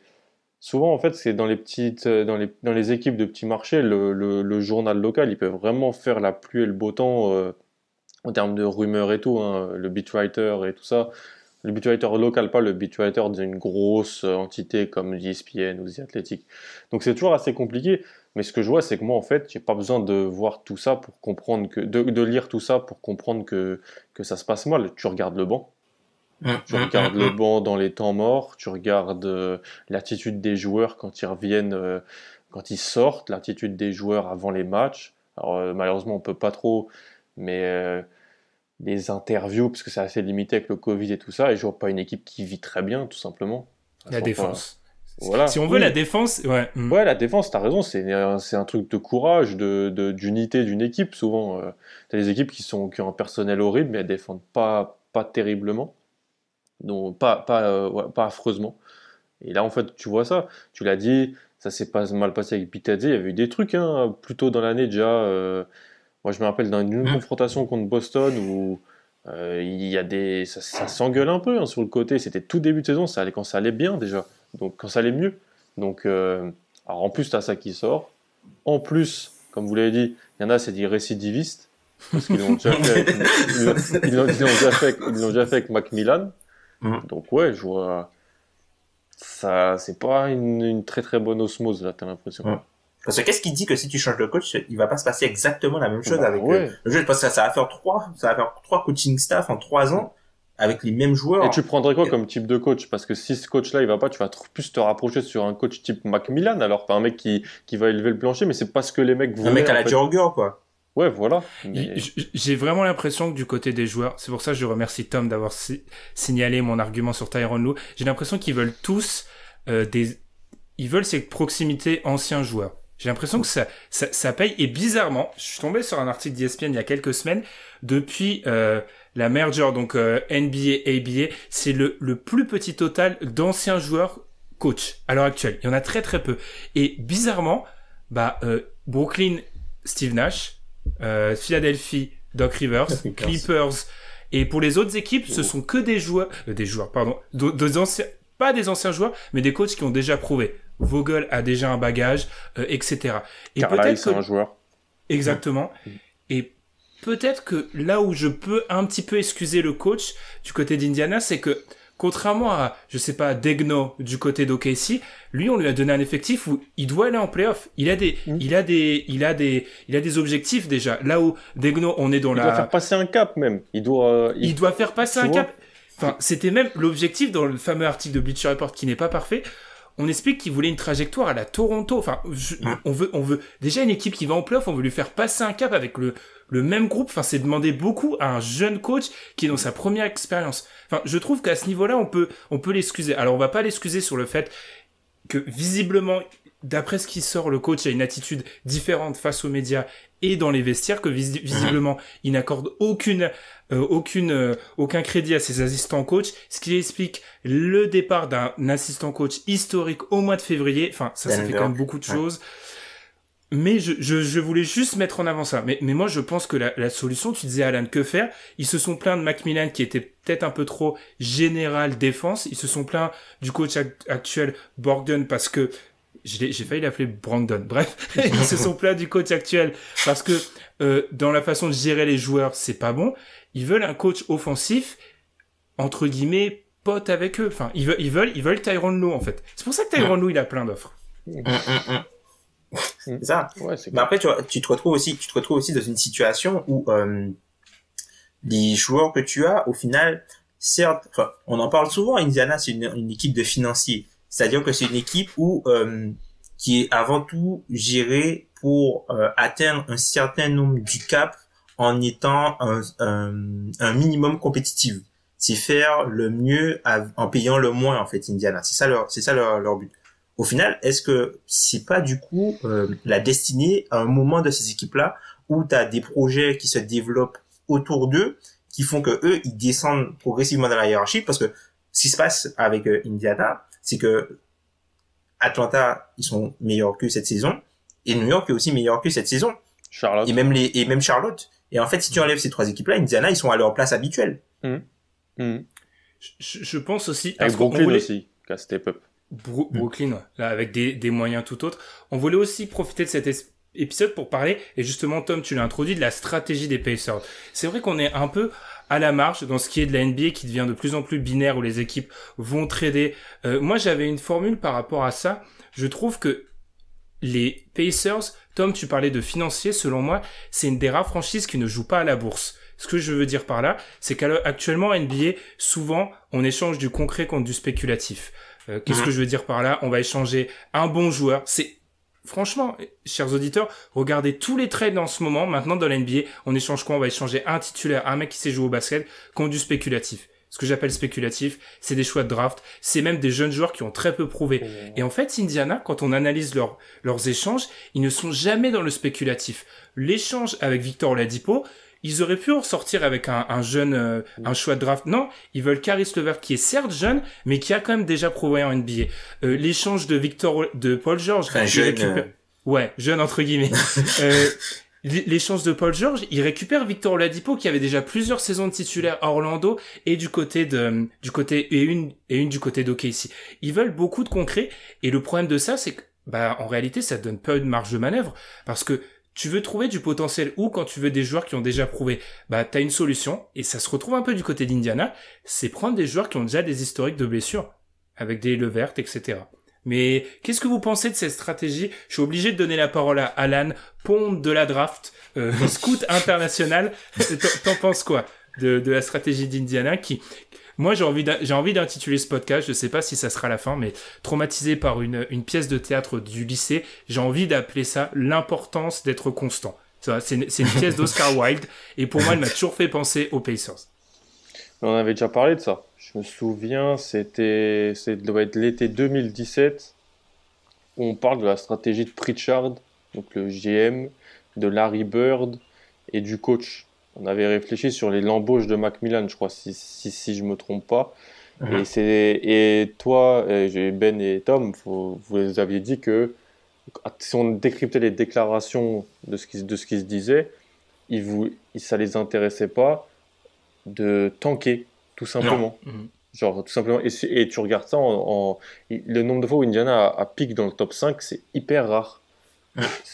souvent, en fait, c'est dans les équipes de petits marchés, le journal local, ils peuvent vraiment faire la pluie et le beau temps en termes de rumeurs et tout, hein, le beatwriter et tout ça. Le beatwriter local, pas le beatwriter d'une grosse entité comme l'ESPN ou The Athletic. Donc c'est toujours assez compliqué. Mais ce que je vois, c'est que moi, en fait, j'ai pas besoin de voir tout ça pour comprendre de lire tout ça pour comprendre que ça se passe mal. Tu regardes le banc. Tu regardes le banc dans les temps morts. Tu regardes l'attitude des joueurs quand ils reviennent, quand ils sortent, l'attitude des joueurs avant les matchs. Alors malheureusement, on peut pas trop, mais les interviews, parce que c'est assez limité avec le Covid et tout ça, et je vois pas une équipe qui vit très bien, tout simplement. La défense. Voilà. Si on veut la défense, ouais. Ouais, la défense, t'as raison, c'est un truc de courage, d'unité d'une équipe, souvent. T'as des équipes qui ont un personnel horrible, mais elles défendent pas terriblement. Donc, pas affreusement. Et là, en fait, tu vois ça. Tu l'as dit, ça s'est pas mal passé avec Bitadze, il y avait eu des trucs, hein, plus tôt dans l'année déjà. Moi, je me rappelle d'une confrontation contre Boston où il y a ça s'engueule un peu, hein, sur le côté. C'était tout début de saison, quand ça allait bien déjà. Donc, quand ça allait mieux. Donc, alors en plus, tu as ça qui sort. En plus, comme vous l'avez dit, il y en a, c'est des récidivistes. Parce qu'ils l'ont déjà fait ils l'ont déjà fait avec Macmillan. Donc, ouais, je vois. Ça, c'est pas une très très bonne osmose, là, t'as l'impression. Parce que qu'est-ce qui dit que si tu changes de coach, il va pas se passer exactement la même chose avec le jeu? Parce que ça va faire trois coaching staff en 3 ans avec les mêmes joueurs. Et tu prendrais quoi comme type de coach? Parce que si ce coach-là, il va pas, tu vas plus te rapprocher sur un coach type Macmillan, alors pas un mec qui va élever le plancher, mais c'est pas ce que les mecs voulaient. Un mec à la Jurger, quoi. Ouais, voilà. Mais... J'ai vraiment l'impression que du côté des joueurs, c'est pour ça que je remercie Tom d'avoir signalé mon argument sur Tyronn Lue, j'ai l'impression qu'ils veulent tous ils veulent cette proximité anciens joueurs. J'ai l'impression que ça paye. Et bizarrement, je suis tombé sur un article d'ESPN il y a quelques semaines. Depuis la merger, donc NBA, ABA, c'est le plus petit total d'anciens joueurs coach à l'heure actuelle. Il y en a très très peu. Et bizarrement, Brooklyn, Steve Nash, Philadelphie, Doc Rivers, Clippers. Et pour les autres équipes, ce sont que des joueurs, pas des anciens joueurs, mais des coachs qui ont déjà prouvé. Vogel a déjà un bagage, etc. Et Carlisle, c'est un joueur. Exactement. Et peut-être que là où je peux un petit peu excuser le coach du côté d'Indiana, c'est que contrairement à, je sais pas, Degno du côté d'OKC, lui, on lui a donné un effectif où il doit aller en playoff. Il a des objectifs déjà. Là où Degno, on est dans il doit faire passer un cap même. Il doit faire passer un cap. Enfin, c'était même l'objectif dans le fameux article de Bleacher Report qui n'est pas parfait. On explique qu'il voulait une trajectoire à la Toronto. Enfin, on veut déjà une équipe qui va en playoff, on veut lui faire passer un cap avec le même groupe. Enfin, c'est demander beaucoup à un jeune coach qui est dans sa première expérience. Enfin, je trouve qu'à ce niveau-là, on peut l'excuser. Alors, on va pas l'excuser sur le fait que visiblement, d'après ce qui sort, le coach a une attitude différente face aux médias et dans les vestiaires, que visiblement, il n'accorde aucun crédit à ses assistants coach, ce qui explique le départ d'un assistant coach historique au mois de février. Enfin, ça fait quand même beaucoup de choses. Mais je voulais juste mettre en avant ça. Mais moi, je pense que la solution, tu disais, Alan, que faire? Ils se sont plaints de Macmillan qui était peut-être un peu trop général défense. Ils se sont plaints du coach actuel, Bogdan, parce que j'ai failli l'appeler Brandon. Bref, ils se sont plaints du coach actuel parce que dans la façon de gérer les joueurs, c'est pas bon. Ils veulent un coach offensif, entre guillemets, pote avec eux. Enfin, ils veulent Tyronn Lue, en fait. C'est pour ça que Tyronn Lue, il a plein d'offres. C'est ça. Ouais, Mais après, tu te retrouves aussi dans une situation où les joueurs que tu as, au final, certes, enfin, on en parle souvent. Indiana, c'est une équipe de financiers. C'est-à-dire que c'est une équipe où qui est avant tout gérée pour atteindre un certain nombre du cap en étant un minimum compétitif. C'est faire le mieux en payant le moins, en fait, Indiana. C'est ça leur but. Au final, est-ce que c'est pas du coup la destinée à un moment de ces équipes-là où tu as des projets qui se développent autour d'eux, qui font que eux ils descendent progressivement dans la hiérarchie? Parce que ce qui se passe avec Indiana, c'est que Atlanta, ils sont meilleurs que cette saison, et New York est aussi meilleur que cette saison. Charlotte. Et même Charlotte. Et en fait, si tu enlèves ces trois équipes-là, Indiana, ils sont à leur place habituelle. Je pense aussi... Avec Brooklyn aussi, qui a step up. Brooklyn, ouais. Là, avec des moyens tout autres. On voulait aussi profiter de cet épisode pour parler, et justement, Tom, tu l'as introduit, de la stratégie des Pacers. C'est vrai qu'on est un peu à la marge dans ce qui est de la NBA qui devient de plus en plus binaire où les équipes vont trader. Moi, j'avais une formule par rapport à ça. Je trouve que les Pacers, Tom, tu parlais de financier, selon moi, c'est une des rares franchises qui ne joue pas à la bourse. Ce que je veux dire par là, c'est qu'actuellement, NBA, souvent, on échange du concret contre du spéculatif. Qu'est-ce que je veux dire par là? On va échanger un bon joueur. Franchement, chers auditeurs, regardez tous les trades en ce moment. Maintenant, dans la NBA, on échange quoi? On va échanger un titulaire, un mec qui sait jouer au basket, contre du spéculatif. Ce que j'appelle spéculatif, c'est des choix de draft. C'est même des jeunes joueurs qui ont très peu prouvé. Et en fait, Indiana, quand on analyse leurs échanges, ils ne sont jamais dans le spéculatif. L'échange avec Victor Oladipo, ils auraient pu en sortir avec un jeune, un choix de draft. Non, ils veulent Caris LeVert qui est certes jeune, mais qui a quand même déjà prouvé en NBA. L'échange de Paul George. Ouais, jeune entre guillemets. L'échange de Paul George, il récupère Victor Oladipo qui avait déjà plusieurs saisons de titulaire à Orlando et du côté du côté d'OKC. Ils veulent beaucoup de concret et le problème de ça, c'est que, en réalité, ça te donne peu de marge de manœuvre parce que tu veux trouver du potentiel ou quand tu veux des joueurs qui ont déjà prouvé, t'as une solution et ça se retrouve un peu du côté d'Indiana, c'est prendre des joueurs qui ont déjà des historiques de blessures avec des LeVert, etc. Mais qu'est-ce que vous pensez de cette stratégie? Je suis obligé de donner la parole à Alan, ponte de la draft, scout international. T'en penses quoi de la stratégie d'Indiana qui... Moi, j'ai envie d'intituler ce podcast, je sais pas si ça sera la fin, mais traumatisé par une pièce de théâtre du lycée, j'ai envie d'appeler ça l'importance d'être constant. C'est une pièce d'Oscar Wilde, et pour moi, elle m'a toujours fait penser aux Pacers. On avait déjà parlé de ça. Je me souviens, ça doit être l'été 2017, où on parle de la stratégie de Pritchard, donc le GM, de Larry Bird et du coach. On avait réfléchi sur l'embauche de Macmillan, je crois, si je me trompe pas. Et toi, Ben et Tom, vous aviez dit que si on décryptait les déclarations de ce qui se disait, ça les intéressait pas de tanker, tout simplement. Genre, tout simplement. Et tu regardes ça le nombre de fois où Indiana a pique dans le top 5, c'est hyper rare.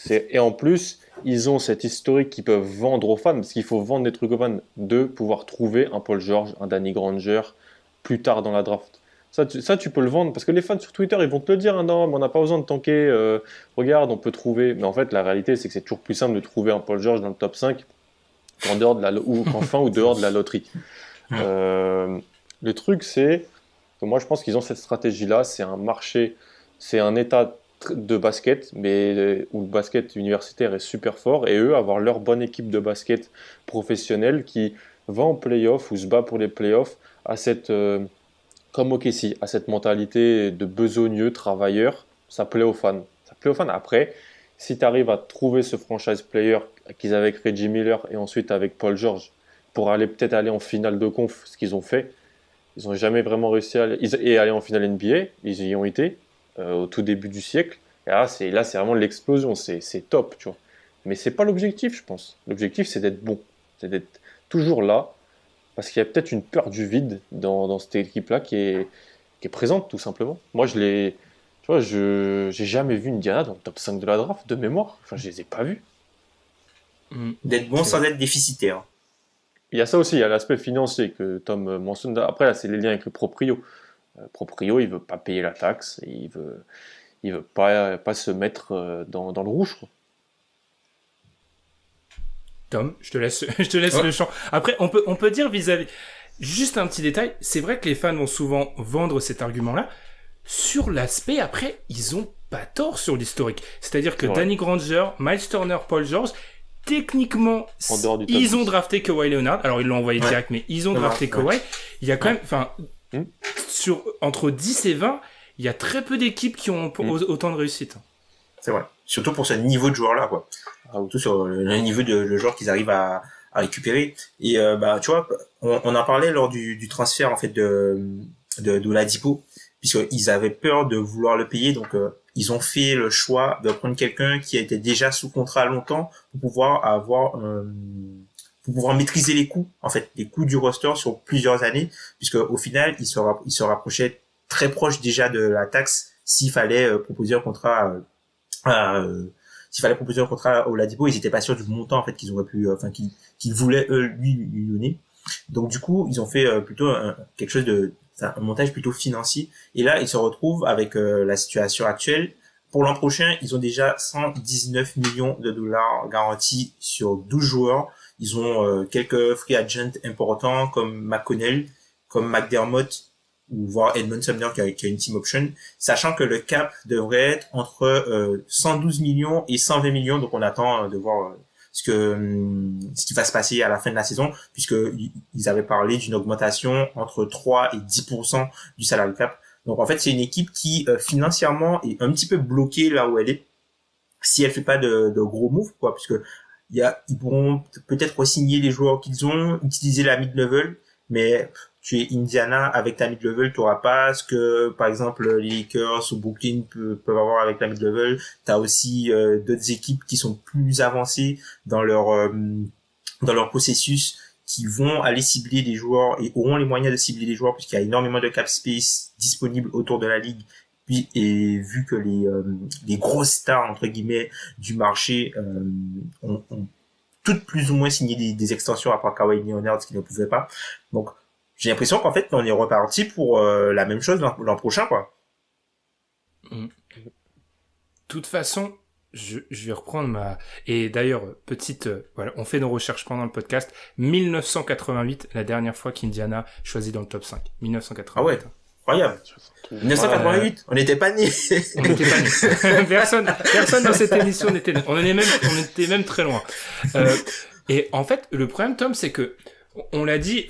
Et en plus, ils ont cette historique qu'ils peuvent vendre aux fans, parce qu'il faut vendre des trucs aux fans, de pouvoir trouver un Paul George, un Danny Granger, plus tard dans la draft. Ça, tu peux le vendre, parce que les fans sur Twitter, ils vont te le dire, hein, non, mais on n'a pas besoin de tanker, regarde, on peut trouver. Mais en fait, la réalité, c'est que c'est toujours plus simple de trouver un Paul George dans le top 5 qu'en fin ou dehors de la loterie. Le truc, c'est que moi, je pense qu'ils ont cette stratégie-là, c'est un marché, c'est un état de basket, mais où le basket universitaire est super fort, et eux, avoir leur bonne équipe de basket professionnelle qui va en play-off ou se bat pour les play-offs, à cette... comme OKC, à cette mentalité de besogneux, travailleur, ça plaît aux fans. Ça plaît aux fans. Après, si tu arrives à trouver ce franchise player qu'ils avaient avec Reggie Miller et ensuite avec Paul George, pour peut-être aller en finale de conf, ce qu'ils ont fait, ils n'ont jamais vraiment réussi à aller en finale NBA, ils y ont été au tout début du siècle. Et là, c'est vraiment l'explosion, c'est top, tu vois. Mais c'est pas l'objectif, je pense. L'objectif, c'est d'être bon, c'est d'être toujours là. Parce qu'il y a peut-être une peur du vide dans cette équipe-là qui est présente, tout simplement. Moi, tu vois, j'ai jamais vu Indiana dans le top 5 de la draft, de mémoire. Enfin, je les ai pas vus. D'être bon sans être déficitaire. Il y a ça aussi, il y a l'aspect financier que Tom mentionne. Après, là, c'est les liens avec le proprio. Le proprio, il veut pas payer la taxe, et il veut pas se mettre dans le rouge, quoi. Tom, je te laisse le champ. Après, on peut dire vis-à-vis, juste un petit détail, c'est vrai que les fans vont souvent vendre cet argument-là. Sur l'aspect, après, ils ont pas tort sur l'historique. C'est-à-dire que Danny Granger, Miles Turner, Paul George, techniquement, ils ont drafté Kawhi Leonard. Alors, ils l'ont envoyé direct, mais ils ont drafté Kawhi. Il y a quand même, entre 10 et 20, il y a très peu d'équipes qui ont autant de réussite. C'est vrai. Surtout pour ce niveau de joueur-là, quoi. Surtout sur le niveau de joueurs qu'ils arrivent à récupérer. Et tu vois, on en parlait lors du transfert en fait de Oladipo, puisqu'ils avaient peur de vouloir le payer, donc ils ont fait le choix de prendre quelqu'un qui était déjà sous contrat longtemps pour pouvoir maîtriser les coûts, en fait, les coûts du roster sur plusieurs années, puisque au final, ils se rapprochaient très proche déjà de la taxe s'il fallait proposer un contrat à Oladipo. Ils étaient pas sûrs du montant en fait qu'ils auraient pu, qu'ils voulaient lui donner. Donc du coup, ils ont fait plutôt quelque chose un montage plutôt financier. Et là, ils se retrouvent avec la situation actuelle. Pour l'an prochain, ils ont déjà 119 millions de dollars garantis sur 12 joueurs. Ils ont quelques free agents importants comme McConnell, comme McDermott, ou voir Edmond Sumner qui a une team option, sachant que le cap devrait être entre 112 millions et 120 millions. Donc on attend de voir ce qui va se passer à la fin de la saison, puisque ils avaient parlé d'une augmentation entre 3 et 10% du salary cap. Donc en fait, c'est une équipe qui financièrement est un petit peu bloquée là où elle est, si elle fait pas de gros moves, quoi, puisque ils pourront peut-être re-signer les joueurs qu'ils ont, utiliser la mid-level, mais tu es Indiana, avec ta mid-level, tu n'auras pas ce que, par exemple, les Lakers ou Brooklyn peuvent avoir avec la mid-level. Tu as aussi d'autres équipes qui sont plus avancées dans leur processus, qui vont aller cibler des joueurs et auront les moyens de cibler des joueurs, puisqu'il y a énormément de cap space disponible autour de la ligue. Puis, et vu que les grosses stars, entre guillemets, du marché ont toutes plus ou moins signé des extensions, à part Kawhi Leonard, ce qui ne pouvait pas. Donc, j'ai l'impression qu'en fait, on est reparti pour la même chose l'an prochain, quoi. De toute façon, je vais reprendre Et d'ailleurs, voilà, on fait nos recherches pendant le podcast. 1988, la dernière fois qu'Indiana choisit dans le top 5. 1988. Ah ouais, incroyable. 1988, on n'était pas nés. On n'était pas nés. Personne dans cette émission n'était né. On était même très loin. Et en fait, le problème, Tom, c'est que on l'a dit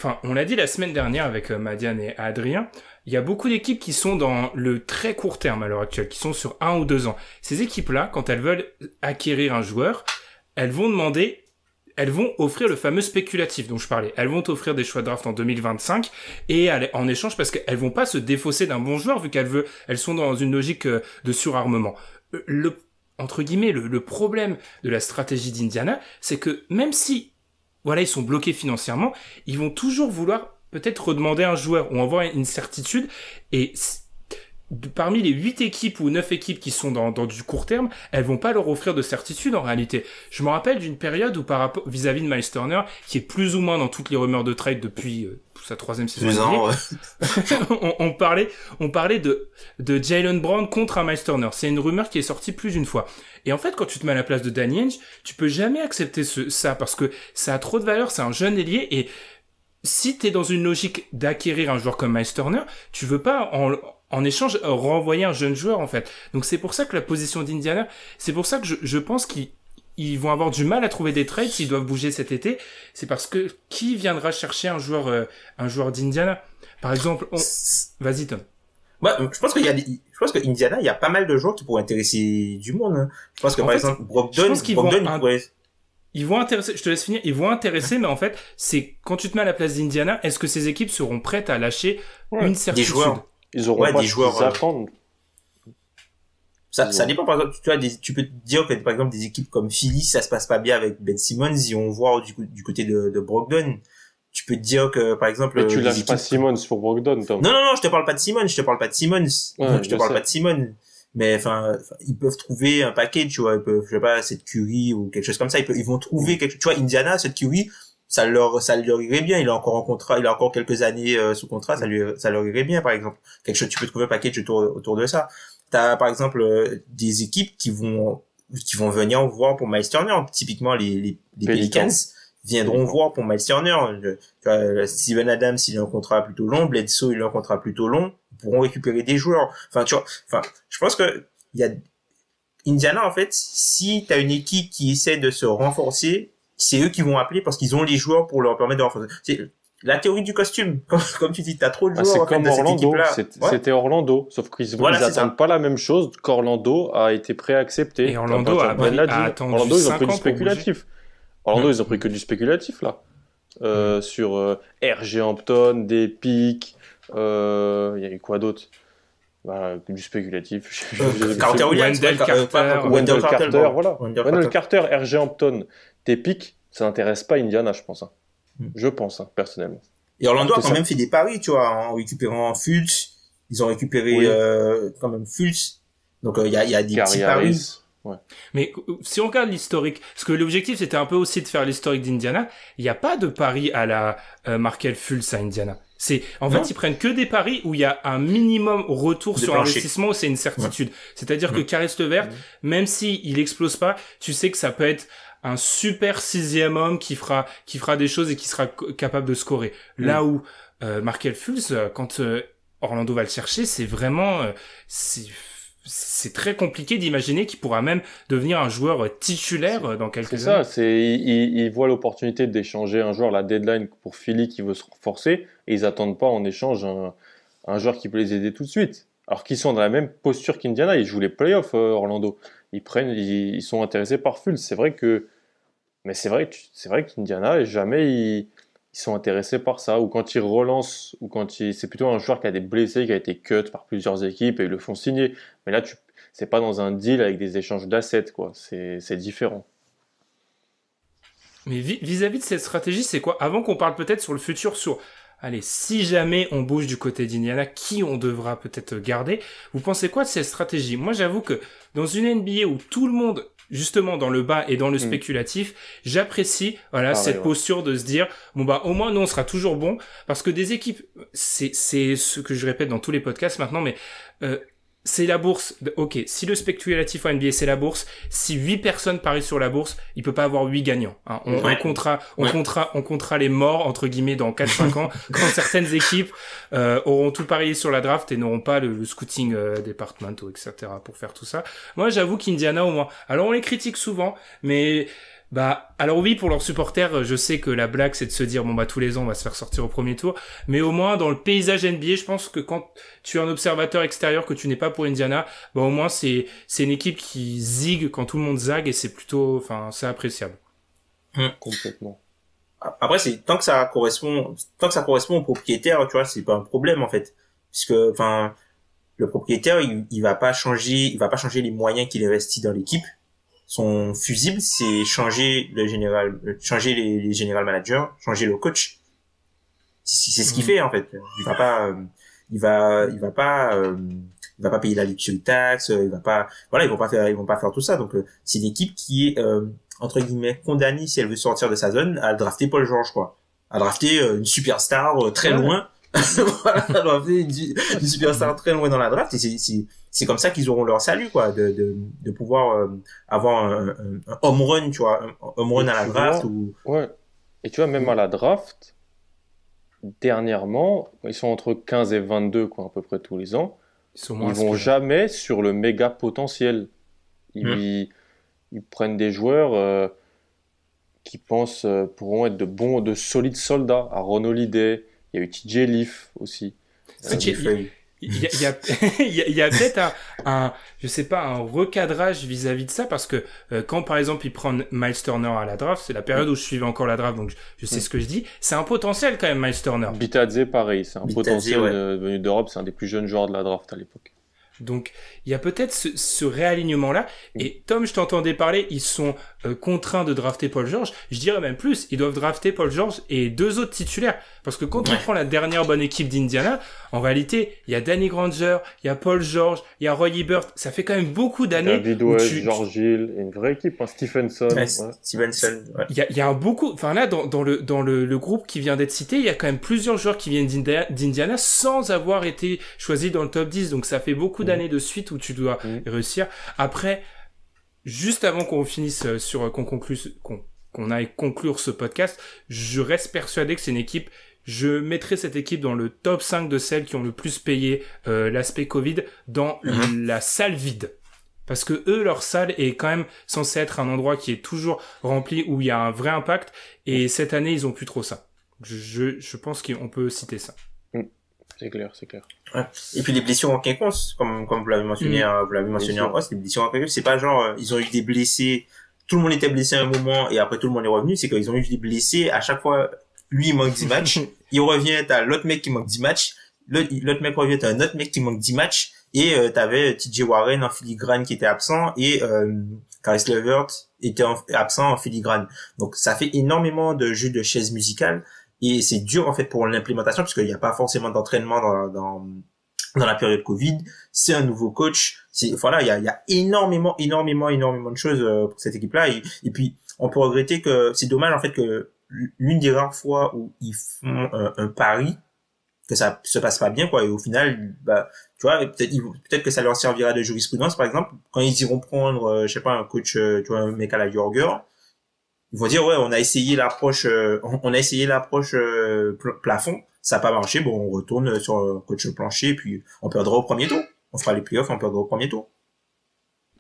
la semaine dernière avec Madiane et Adrien, il y a beaucoup d'équipes qui sont dans le très court terme à l'heure actuelle, qui sont sur 1 ou 2 ans. Ces équipes-là, quand elles veulent acquérir un joueur, elles vont offrir le fameux spéculatif dont je parlais. Elles vont offrir des choix de draft en 2025 et en échange, parce qu'elles vont pas se défausser d'un bon joueur vu elles sont dans une logique de surarmement. Entre guillemets, le problème de la stratégie d'Indiana, c'est que même si voilà, ils sont bloqués financièrement, ils vont toujours vouloir peut-être redemander un joueur ou avoir une certitude. Et parmi les 8 équipes ou 9 équipes qui sont dans du court terme, elles vont pas leur offrir de certitude en réalité. Je me rappelle d'une période où par rapport vis-à-vis de Miles Turner, qui est plus ou moins dans toutes les rumeurs de trade depuis sa 3e saison. 2 ans, ouais. on parlait de Jaylen Brown contre un Miles Turner. C'est une rumeur qui est sortie plus d'une fois. Et en fait, quand tu te mets à la place de Danny Ainge, tu peux jamais accepter ça parce que ça a trop de valeur, c'est un jeune ailier et si t'es dans une logique d'acquérir un joueur comme Miles Turner, tu veux pas en échange renvoyer un jeune joueur en fait. Donc c'est pour ça que la position d'Indiana, c'est pour ça que je pense qu'ils vont avoir du mal à trouver des trades s'ils doivent bouger cet été. C'est parce que qui viendra chercher un joueur d'Indiana? Par exemple, vas-y Tom. Ouais, je pense que Indiana, il y a pas mal de joueurs qui pourraient intéresser du monde. Hein. Je pense que par exemple Brogdon, ils vont intéresser, je te laisse finir, ils vont intéresser, mais en fait, c'est quand tu te mets à la place d'Indiana, est-ce que ces équipes seront prêtes à lâcher une certitude? Des joueurs. Ils auront pas des joueurs. Ça dépend, par exemple, tu peux te dire que, par exemple, des équipes comme Philly, ça se passe pas bien avec Ben Simmons, ils vont voir du côté de Brogdon. Tu peux te dire que, par exemple, mais tu lâches pas Simmons pour Brogdon, Tom. Non, je te parle pas de Simmons, je te parle pas de Simmons. Mais, enfin, ils peuvent trouver un paquet, tu vois, ils peuvent, je sais pas, cette Curry ou quelque chose comme ça, ils vont trouver quelque chose, tu vois, Indiana, cette Curry, ça leur irait bien, il a encore un contrat, il a encore quelques années sous contrat, ça leur irait bien, par exemple. Quelque chose, tu peux trouver un package autour de ça. T'as, par exemple, des équipes qui vont venir voir pour Miles Turner, typiquement les Pelicans viendront voir pour Miles Turner. Tu vois, Steven Adams, il a un contrat plutôt long, Bledsoe, il a un contrat plutôt long, ils pourront récupérer des joueurs. Enfin, tu vois, je pense que Indiana, en fait, si t'as une équipe qui essaie de se renforcer, c'est eux qui vont appeler parce qu'ils ont les joueurs pour leur permettre de renforcer. C'est la théorie du costume. Comme tu dis, t'as trop de joueurs. C'est en fait, comme Orlando. C'était Orlando. Sauf qu'ils attendent pas la même chose qu'Orlando a été préaccepté. Et Orlando a attendu Orlando, ils ont pris du spéculatif. Orlando, ils ont pris que du spéculatif, là. Sur RG Hampton, des pics, il y a eu quoi d'autre? Du spéculatif. Carter Williams, Wendell Carter, voilà. Wendell Carter, RG Hampton, des pics, ça n'intéresse pas Indiana, je pense. Je pense, personnellement. Et Orlando a quand même fait des paris, tu vois, en récupérant Fultz. Ils ont récupéré quand même Fultz. Donc il y a des petits paris. Ouais. Mais si on regarde l'historique, parce que l'objectif c'était un peu aussi de faire l'historique d'Indiana, il n'y a pas de pari à la Markelle Fultz à Indiana. C'est en fait ils prennent que des paris où il y a un minimum retour sur investissement où c'est une certitude. C'est-à-dire que Caris LeVert, même si il explose pas, tu sais que ça peut être un super 6e homme qui fera des choses et qui sera capable de scorer. Là où Markelle Fultz, quand Orlando va le chercher, c'est vraiment c'est très compliqué d'imaginer qu'il pourra même devenir un joueur titulaire dans quelques années. C'est ça, ils voient l'opportunité d'échanger un joueur à la deadline pour Philly qui veut se renforcer et ils attendent pas en échange un joueur qui peut les aider tout de suite. Alors qu'ils sont dans la même posture qu'Indiana, ils jouent les playoffs Orlando. Ils sont intéressés par Fultz. C'est vrai qu'Indiana jamais ils sont intéressés par ça, ou quand ils relancent, c'est plutôt un joueur qui a des blessés, qui a été cut par plusieurs équipes et ils le font signer. Mais là, c'est pas dans un deal avec des échanges d'assets, quoi. C'est différent. Mais vis-à-vis de cette stratégie, c'est quoi? Avant qu'on parle peut-être sur le futur, allez, si jamais on bouge du côté d'Indiana, qui on devra peut-être garder? Vous pensez quoi de cette stratégie? Moi, j'avoue que dans une NBA où tout le monde, justement, dans le bas et dans le spéculatif, j'apprécie, cette posture de se dire, au moins, nous, on sera toujours bon, parce que des équipes, c'est ce que je répète dans tous les podcasts maintenant, mais, c'est la bourse. Ok, si le spéculatif en NBA c'est la bourse, si 8 personnes parient sur la bourse, il peut pas avoir 8 gagnants. Hein. On comptera les morts entre guillemets dans 4-5 ans quand certaines équipes auront tout parié sur la draft et n'auront pas le scouting department etc. pour faire tout ça. Moi, j'avoue qu'Indiana au moins. Alors on les critique souvent, mais alors oui, pour leurs supporters, je sais que la blague, c'est de se dire, tous les ans, on va se faire sortir au premier tour. Mais au moins, dans le paysage NBA, je pense que quand tu es un observateur extérieur, que tu n'es pas pour Indiana, au moins, c'est une équipe qui zigue quand tout le monde zague et c'est plutôt, c'est appréciable. Complètement. Après, tant que ça correspond au propriétaire, tu vois, c'est pas un problème, en fait. Puisque, le propriétaire, il va pas changer les moyens qu'il investit dans l'équipe. Son fusible, c'est changer les général managers, changer le coach. C'est ce qu'il fait en fait. Il va pas, il va pas payer la luxury tax, il va pas, voilà, ils vont pas faire tout ça. Donc c'est une équipe qui est entre guillemets condamnée, si elle veut sortir de sa zone, à drafter Paul George, quoi, à drafter une superstar très loin. Voilà, à drafter une superstar très loin dans la draft. Et c'est comme ça qu'ils auront leur salut, quoi, de pouvoir avoir un home run, tu vois, un home run à la draft. Ouais. Et tu vois, même à la draft, dernièrement, ils sont entre 15 et 22, quoi, à peu près tous les ans. Ils vont jamais sur le méga potentiel. Ils prennent des joueurs qui pensent pourront être de solides soldats. À Ron Holiday, il y a eu TJ Leaf aussi. Il y a peut-être je sais pas, un recadrage vis-à-vis de ça, parce que quand par exemple ils prennent Miles Turner à la draft, c'est la période où je suivais encore la draft, donc je sais ce que je dis, c'est un potentiel quand même, Miles Turner. Bitadze pareil, c'est un potentiel venu d'Europe, c'est un des plus jeunes joueurs de la draft à l'époque. Donc il y a peut-être ce réalignement-là. Et Tom, je t'entendais parler, ils sont contraints de drafter Paul George. Je dirais même plus, ils doivent drafter Paul George et 2 autres titulaires. Parce que quand on prend la dernière bonne équipe d'Indiana, en réalité, il y a Danny Granger, il y a Paul George, il y a Roy Hibbert. Ça fait quand même beaucoup d'années. David West, George Hill, une vraie équipe, hein. Stephenson. Stevenson. Ouais. Il y a beaucoup, enfin là, dans le groupe qui vient d'être cité, il y a quand même plusieurs joueurs qui viennent d'Indiana sans avoir été choisis dans le top 10. Donc ça fait beaucoup d'années de suite où tu dois réussir. Après, juste avant qu'on finisse qu'on aille conclure ce podcast, je reste persuadé que c'est une équipe, je mettrai cette équipe dans le top 5 de celles qui ont le plus payé l'aspect Covid dans la salle vide. Parce que eux, leur salle est quand même censée être un endroit qui est toujours rempli, où il y a un vrai impact, et cette année, ils ont plus trop ça. Je pense qu'on peut citer ça. C'est clair. Ouais. Et puis les blessures en quinconce, comme vous l'avez mentionné, en hausse, les blessures en quinconce, c'est pas genre, ils ont eu des blessés, tout le monde était blessé à un moment, et après tout le monde est revenu, c'est qu'ils ont eu des blessés, à chaque fois, lui, il manque 10 matchs, il revient, t'as l'autre mec qui manque 10 matchs, l'autre mec revient, t'as un autre mec qui manque 10 matchs, et t'avais TJ Warren en filigrane qui était absent, et Caris LeVert était absent en filigrane. Donc ça fait énormément de jeux de chaises musicales, et c'est dur en fait pour l'implémentation, parce qu'il n'y a pas forcément d'entraînement dans la période Covid. C'est un nouveau coach, il y a énormément de choses pour cette équipe-là, et puis on peut regretter que c'est dommage en fait que l'une des rares fois où ils font un pari, que ça se passe pas bien, quoi, et au final, tu vois, peut-être que ça leur servira de jurisprudence, par exemple, quand ils iront prendre, je sais pas, un coach, tu vois, un mec à la Jorger, ils vont dire, ouais, on a essayé l'approche plafond, ça n'a pas marché, bon, on retourne sur un coach plancher, puis on perdra au premier tour. On fera les playoffs, on perdra au premier tour.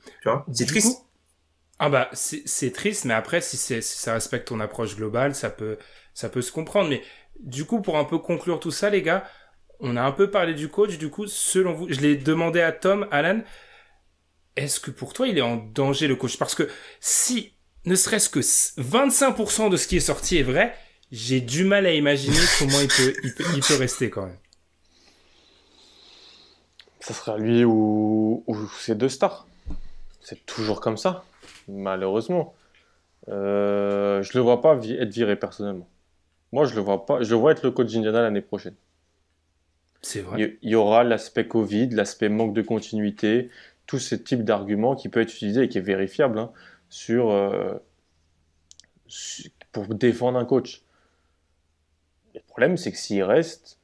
Tu vois, c'est triste. C'est triste, mais après, si ça respecte ton approche globale, ça peut se comprendre. Mais du coup, pour un peu conclure tout ça, les gars, on a un peu parlé du coach. Du coup, selon vous, je l'ai demandé à Tom, Alan, est-ce que pour toi, il est en danger, le coach? Parce que si ne serait-ce que 25% de ce qui est sorti est vrai, j'ai du mal à imaginer comment il peut rester quand même. Ça sera lui ou ces 2 stars. C'est toujours comme ça, malheureusement. Je le vois pas être viré personnellement. Moi, je le vois pas. Je le vois être le coach d'Indiana l'année prochaine. C'est vrai. Il y aura l'aspect Covid, l'aspect manque de continuité, tout ce type d'argument qui peut être utilisé et qui est vérifiable, hein, pour défendre un coach. Le problème, c'est que s'il reste,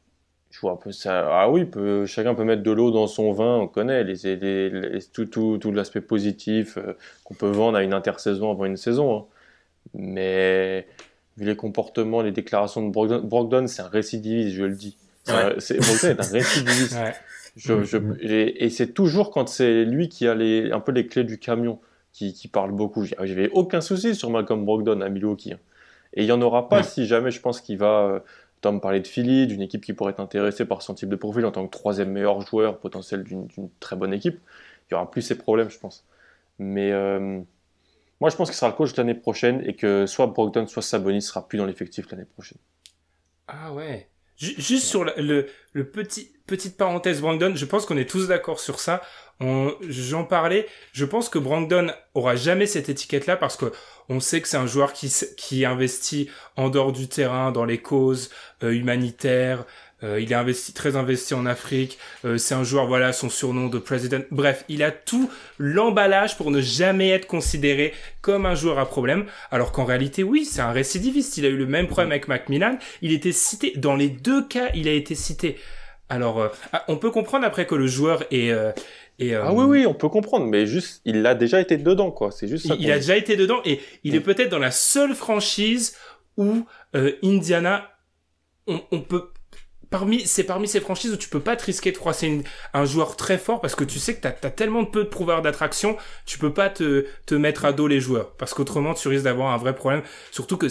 je vois un peu ça. Ah oui, chacun peut mettre de l'eau dans son vin, on connaît tout l'aspect positif qu'on peut vendre à une intersaison avant une saison. Hein. Mais vu les comportements, les déclarations de Brogdon, c'est un récidiviste, je le dis. Brogdon est un récidiviste. Ouais. Et c'est toujours quand c'est lui qui a un peu les clés du camion qui parle beaucoup. J'avais aucun souci sur Malcolm Brogdon à Milwaukee. Hein. Et il n'y en aura pas si jamais je pense qu'il va... Tom parlait de Philly, d'une équipe qui pourrait être intéressée par son type de profil en tant que 3e meilleur joueur potentiel d'une très bonne équipe. Il n'y aura plus ces problèmes, je pense. Mais moi, je pense qu'il sera le coach l'année prochaine et que soit Brogdon, soit Sabonis ne sera plus dans l'effectif l'année prochaine. Ah ouais. Juste sur le petite parenthèse Brogdon, je pense qu'on est tous d'accord sur ça. J'en parlais. Je pense que Brogdon aura jamais cette étiquette-là parce que on sait que c'est un joueur qui investit en dehors du terrain, dans les causes humanitaires. Il est très investi en Afrique. C'est un joueur, voilà, son surnom de president. Bref, il a tout l'emballage pour ne jamais être considéré comme un joueur à problème. Alors qu'en réalité, oui, c'est un récidiviste. Il a eu le même problème avec Macmillan. Il était cité. Dans les deux cas, il a été cité. Alors, on peut comprendre après que le joueur est... Ah oui, on peut comprendre, mais juste, il a déjà été dedans, quoi. C'est juste ça. Il a déjà été dedans et il est peut-être dans la seule franchise où Indiana, on peut... Parmi ces franchises où tu peux pas te risquer de froisser un joueur très fort parce que tu sais que t'as tellement peu de pouvoir d'attraction, tu peux pas te mettre à dos les joueurs parce qu'autrement tu risques d'avoir un vrai problème. Surtout que,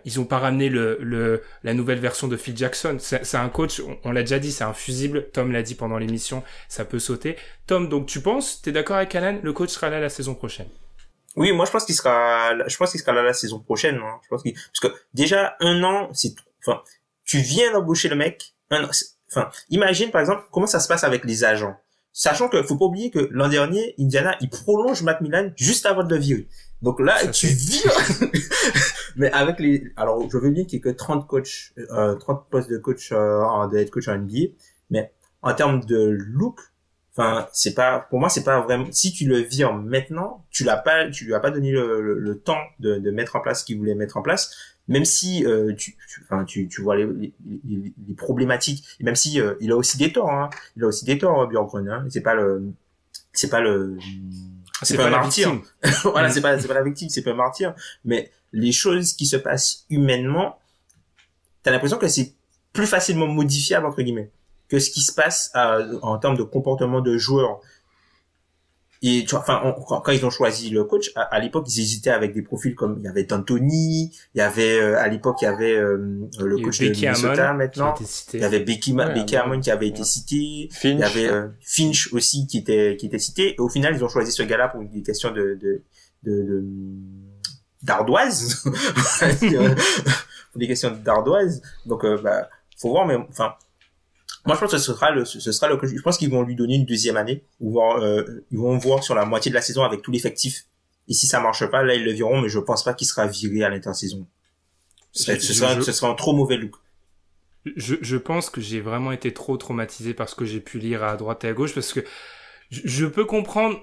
ils ont pas ramené la nouvelle version de Phil Jackson. C'est un coach, on l'a déjà dit, c'est un fusible. Tom l'a dit pendant l'émission, ça peut sauter. Tom, donc t'es d'accord avec Alan? Le coach sera là la saison prochaine. Oui, moi je pense qu'il sera là la saison prochaine. Hein. Parce que déjà 1 an, tu viens d'embaucher le mec. Imagine par exemple comment ça se passe avec les agents. Sachant que faut pas oublier que l'an dernier, Indiana, il prolonge Macmillan juste avant de le virer. Donc là, tu vires. Mais avec alors je veux bien qu'il y ait que 30 postes de coach, de head coach en NBA. Mais en termes de look, pour moi, c'est pas vraiment, si tu le vires maintenant, tu lui as pas donné le temps de mettre en place ce qu'il voulait mettre en place. Même si tu vois les problématiques, et même si il a aussi des torts, hein. Il a aussi des torts, Bjorkgren, hein. C'est pas un martyr. Voilà, c'est pas la victime, c'est pas un martyr. Mais les choses qui se passent humainement, t'as l'impression que c'est plus facilement modifiable entre guillemets que ce qui se passe en termes de comportement de joueurs. Et tu vois, quand ils ont choisi le coach, à l'époque, ils hésitaient avec des profils comme il y avait D'Antoni, il y avait à l'époque il y avait le coach de Minnesota maintenant, il y avait Becky Hammon qui avait été cité, il y avait Finch aussi qui était cité. Et au final, ils ont choisi ce gars-là pour des questions d'ardoise, pour des questions d'ardoise. Donc faut voir, mais moi, je pense que ce sera le coach. Je pense qu'ils vont lui donner une deuxième année. Ils vont voir sur la moitié de la saison avec tout l'effectif. Et si ça marche pas, là, ils le vireront, mais je pense pas qu'il sera viré à l'intersaison. Ce sera un trop mauvais look. Je pense que j'ai vraiment été trop traumatisé par ce que j'ai pu lire à droite et à gauche parce que je peux comprendre.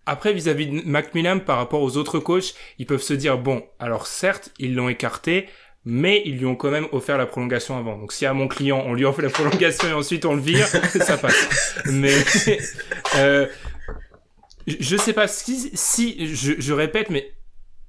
Après, vis-à-vis de Macmillan par rapport aux autres coachs, ils peuvent se dire, bon, alors certes, ils l'ont écarté, mais ils lui ont quand même offert la prolongation avant. Donc si à mon client, on lui offre la prolongation et ensuite on le vire, ça passe. Mais je sais pas si je répète, mais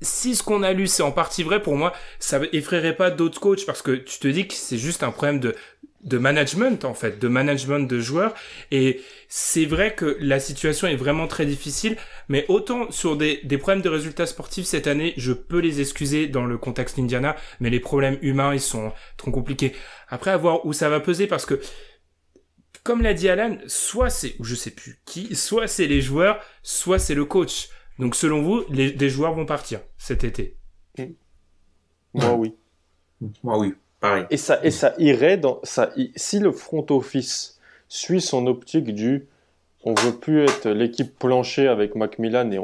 si ce qu'on a lu c'est en partie vrai, pour moi, ça effraierait pas d'autres coachs parce que tu te dis que c'est juste un problème de management en fait, de management de joueurs. Et c'est vrai que la situation est vraiment très difficile, mais autant sur des problèmes de résultats sportifs cette année, je peux les excuser dans le contexte d'Indiana, mais les problèmes humains, ils sont trop compliqués. Après, à voir où ça va peser parce que, comme l'a dit Alan, soit c'est, ou je sais plus qui, soit c'est les joueurs, soit c'est le coach. Donc selon vous, des joueurs vont partir cet été? Moi oui. Moi oui. Pareil. Et ça irait si le front office suit son optique on veut plus être l'équipe plancher avec Macmillan et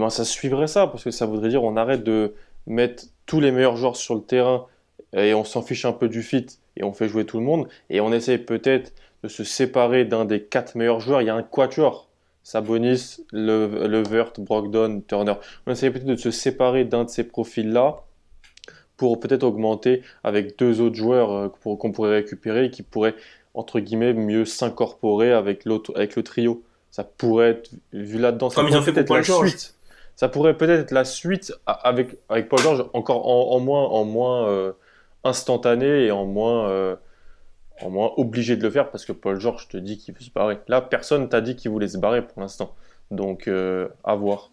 ça suivrait ça parce que ça voudrait dire on arrête de mettre tous les meilleurs joueurs sur le terrain et on s'en fiche un peu du fit et on fait jouer tout le monde et on essaie peut-être de se séparer d'un des 4 meilleurs joueurs. Il y a un quatuor, Sabonis, Levert, Brogdon, Turner. On essaie peut-être de se séparer d'un de ces profils-là pour peut-être augmenter avec 2 autres joueurs qu'on pourrait récupérer et qui pourraient, entre guillemets, mieux s'incorporer avec le trio. Ça pourrait être, vu là-dedans, comme ils ont fait pour Paul George. Ça pourrait peut-être être la suite avec Paul George, encore en moins instantané et en moins obligé de le faire parce que Paul George te dit qu'il veut se barrer. Là, personne t'a dit qu'il voulait se barrer pour l'instant. Donc, à voir.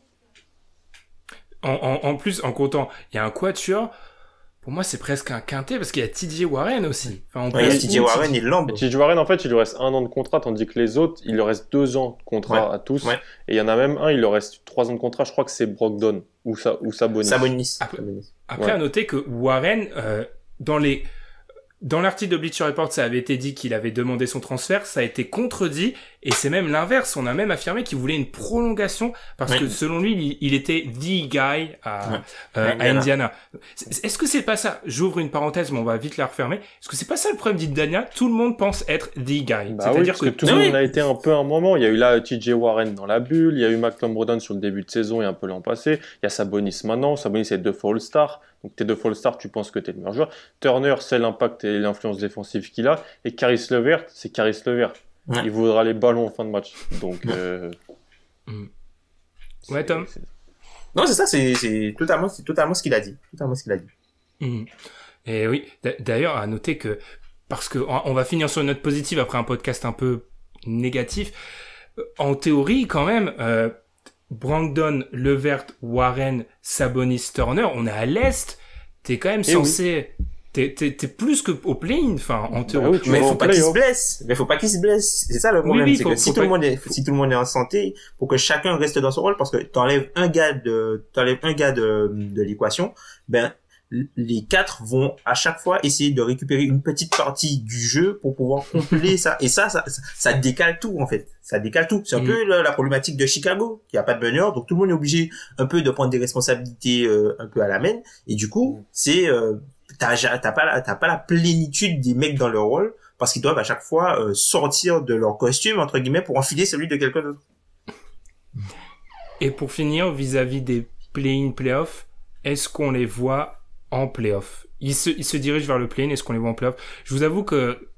En plus, en comptant, il y a un quatuor. Pour moi, c'est presque un quintet parce qu'il y a TJ Warren aussi. TJ Warren, il lambe. TJ Warren, en fait, il lui reste 1 an de contrat, tandis que les autres, il leur reste 2 ans de contrat à tous. Ouais. Et il y en a même un, il leur reste 3 ans de contrat. Je crois que c'est Brogdon ou Sabonis. Sabonis. Après, à noter que Warren, dans l'article de Bleacher Report, ça avait été dit qu'il avait demandé son transfert, ça a été contredit, et c'est même l'inverse. On a même affirmé qu'il voulait une prolongation, parce que selon lui, il était the guy à Indiana. Est-ce que c'est pas ça? J'ouvre une parenthèse, mais on va vite la refermer. Est-ce que c'est pas ça le problème d'Indiana? Tout le monde pense être the guy. C'est-à-dire que tout le monde a été un peu un moment. Il y a eu là TJ Warren dans la bulle, il y a eu McLeod Brogdon sur le début de saison et un peu l'an passé. Il y a Sabonis maintenant. Sabonis est 2 fois All-Star. Donc t'es 2 fois All-Star, tu penses que t'es le meilleur joueur. Turner, c'est l'impact et l'influence défensive qu'il a. Et Caris LeVert, c'est Caris LeVert. Ouais. Il voudra les ballons en fin de match. Donc ouais, Tom. Non, c'est ça, c'est totalement ce qu'il a dit. Et oui, d'ailleurs, à noter que, parce que on va finir sur une note positive après un podcast un peu négatif, en théorie, quand même, Brogdon, LeVert, Warren, Sabonis, Turner, on est à l'est, t'es quand même censé... Oui. T'es plus que au play-in, enfin, en théorie. Mais faut pas qu'il se blesse. C'est ça le problème. Oui, c'est que si tout le monde est en santé, pour que chacun reste dans son rôle, parce que t'enlèves un gars de l'équation, ben, les 4 vont à chaque fois essayer de récupérer une petite partie du jeu pour pouvoir compléter ça. Et ça décale tout, en fait. Ça décale tout. C'est un peu la problématique de Chicago, qui a pas de meneur, donc tout le monde est obligé un peu de prendre des responsabilités un peu à la main. Et du coup, c'est t'as pas la plénitude des mecs dans leur rôle, parce qu'ils doivent à chaque fois sortir de leur costume, entre guillemets, pour enfiler celui de quelqu'un d'autre. Et pour finir, vis-à-vis des play-in, play-off, est-ce qu'on les voit en play-off? Ils se dirigent vers le play-in, est-ce qu'on les voit en play-off? Je vous avoue que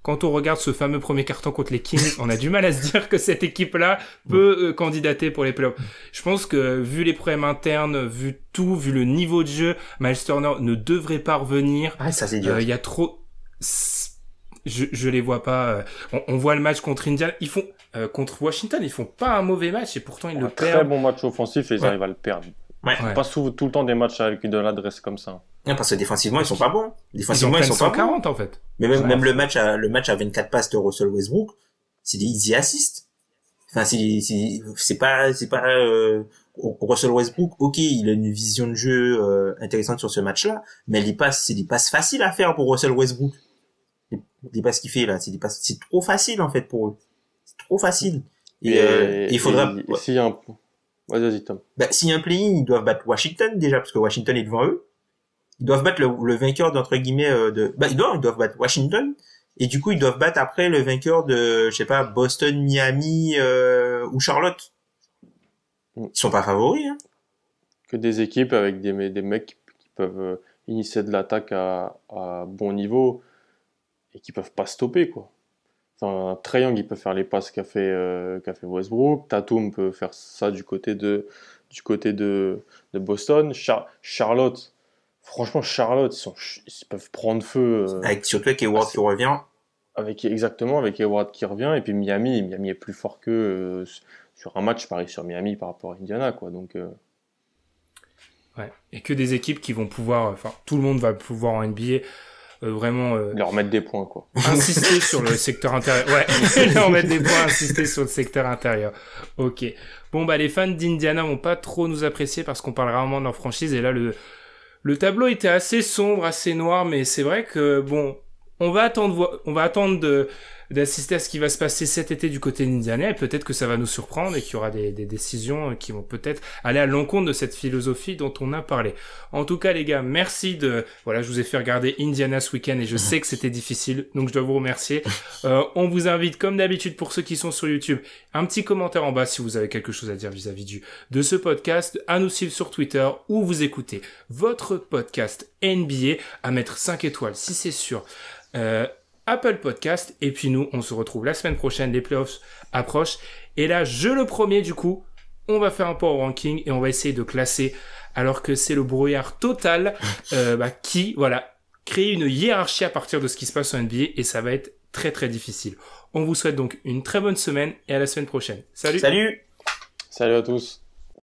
quand on regarde ce fameux premier carton contre les Kings, on a du mal à se dire que cette équipe-là peut candidater pour les playoffs. Je pense que vu les problèmes internes, vu le niveau de jeu, Miles Turner ne devrait pas revenir. Ah, ça c'est dur. Il y a trop... Je les vois pas. On voit le match contre Indiana. Ils font contre Washington, ils font pas un mauvais match et pourtant ils le perdent. Très bon match offensif et ils arrivent à le perdre. Ouais. Pas tout le temps des matchs avec de l'adresse comme ça. Non, parce que défensivement, ils sont pas bons. Défensivement, ils sont pas 140 en fait. Mais même le match à 24 passes de Russell Westbrook, c'est des easy assists. Enfin, c'est pas Russell Westbrook, ok, il a une vision de jeu intéressante sur ce match-là, mais c'est des passes faciles à faire pour Russell Westbrook. Les passes qu'il fait là, c'est trop facile en fait pour eux. C'est trop facile. Et il faudra... S'il y a un... Vas-y, Tom. S'il y a un play-in, ils doivent battre Washington déjà, parce que Washington est devant eux. Ils doivent battre le vainqueur d'entre guillemets ils doivent battre Washington. Et du coup, ils doivent battre après le vainqueur de, je sais pas, Boston, Miami ou Charlotte. Ils sont pas favoris, hein. Que des équipes avec des mecs qui peuvent initier de l'attaque à bon niveau et qui peuvent pas stopper, quoi. Enfin, Trae Young, il peut faire les passes qu'a fait Westbrook. Tatum peut faire ça du côté de Boston. Charlotte, franchement, ils peuvent prendre feu. Surtout avec Hayward qui revient. Avec Hayward qui revient. Et puis Miami est plus fort que sur un match, pareil sur Miami par rapport à Indiana, quoi. Donc. Ouais. Et que des équipes qui vont pouvoir, enfin, tout le monde va pouvoir en NBA. Vraiment leur mettre des points, quoi. Insister sur le secteur intérieur. Ouais, leur mettre des points, insister sur le secteur intérieur. Ok. Bon, les fans d'Indiana vont pas trop nous apprécier parce qu'on parle rarement de leur franchise et là le tableau était assez sombre, assez noir, mais c'est vrai que bon, on va attendre d'assister à ce qui va se passer cet été du côté d'Indiana et peut-être que ça va nous surprendre et qu'il y aura des décisions qui vont peut-être aller à l'encontre de cette philosophie dont on a parlé. En tout cas, les gars, merci je vous ai fait regarder Indiana ce week-end et je sais que c'était difficile, donc je dois vous remercier. On vous invite, comme d'habitude, pour ceux qui sont sur YouTube, un petit commentaire en bas si vous avez quelque chose à dire vis-à-vis de ce podcast, à nous suivre sur Twitter où vous écoutez votre podcast NBA, à mettre 5 étoiles si c'est sûr. Apple Podcast, et puis nous, on se retrouve la semaine prochaine, les playoffs approchent, et là, je le promets, du coup, on va faire un power ranking, et on va essayer de classer, alors que c'est le brouillard total, qui, crée une hiérarchie à partir de ce qui se passe en NBA, et ça va être très très difficile. On vous souhaite donc une très bonne semaine, et à la semaine prochaine. Salut! Salut! Salut à tous!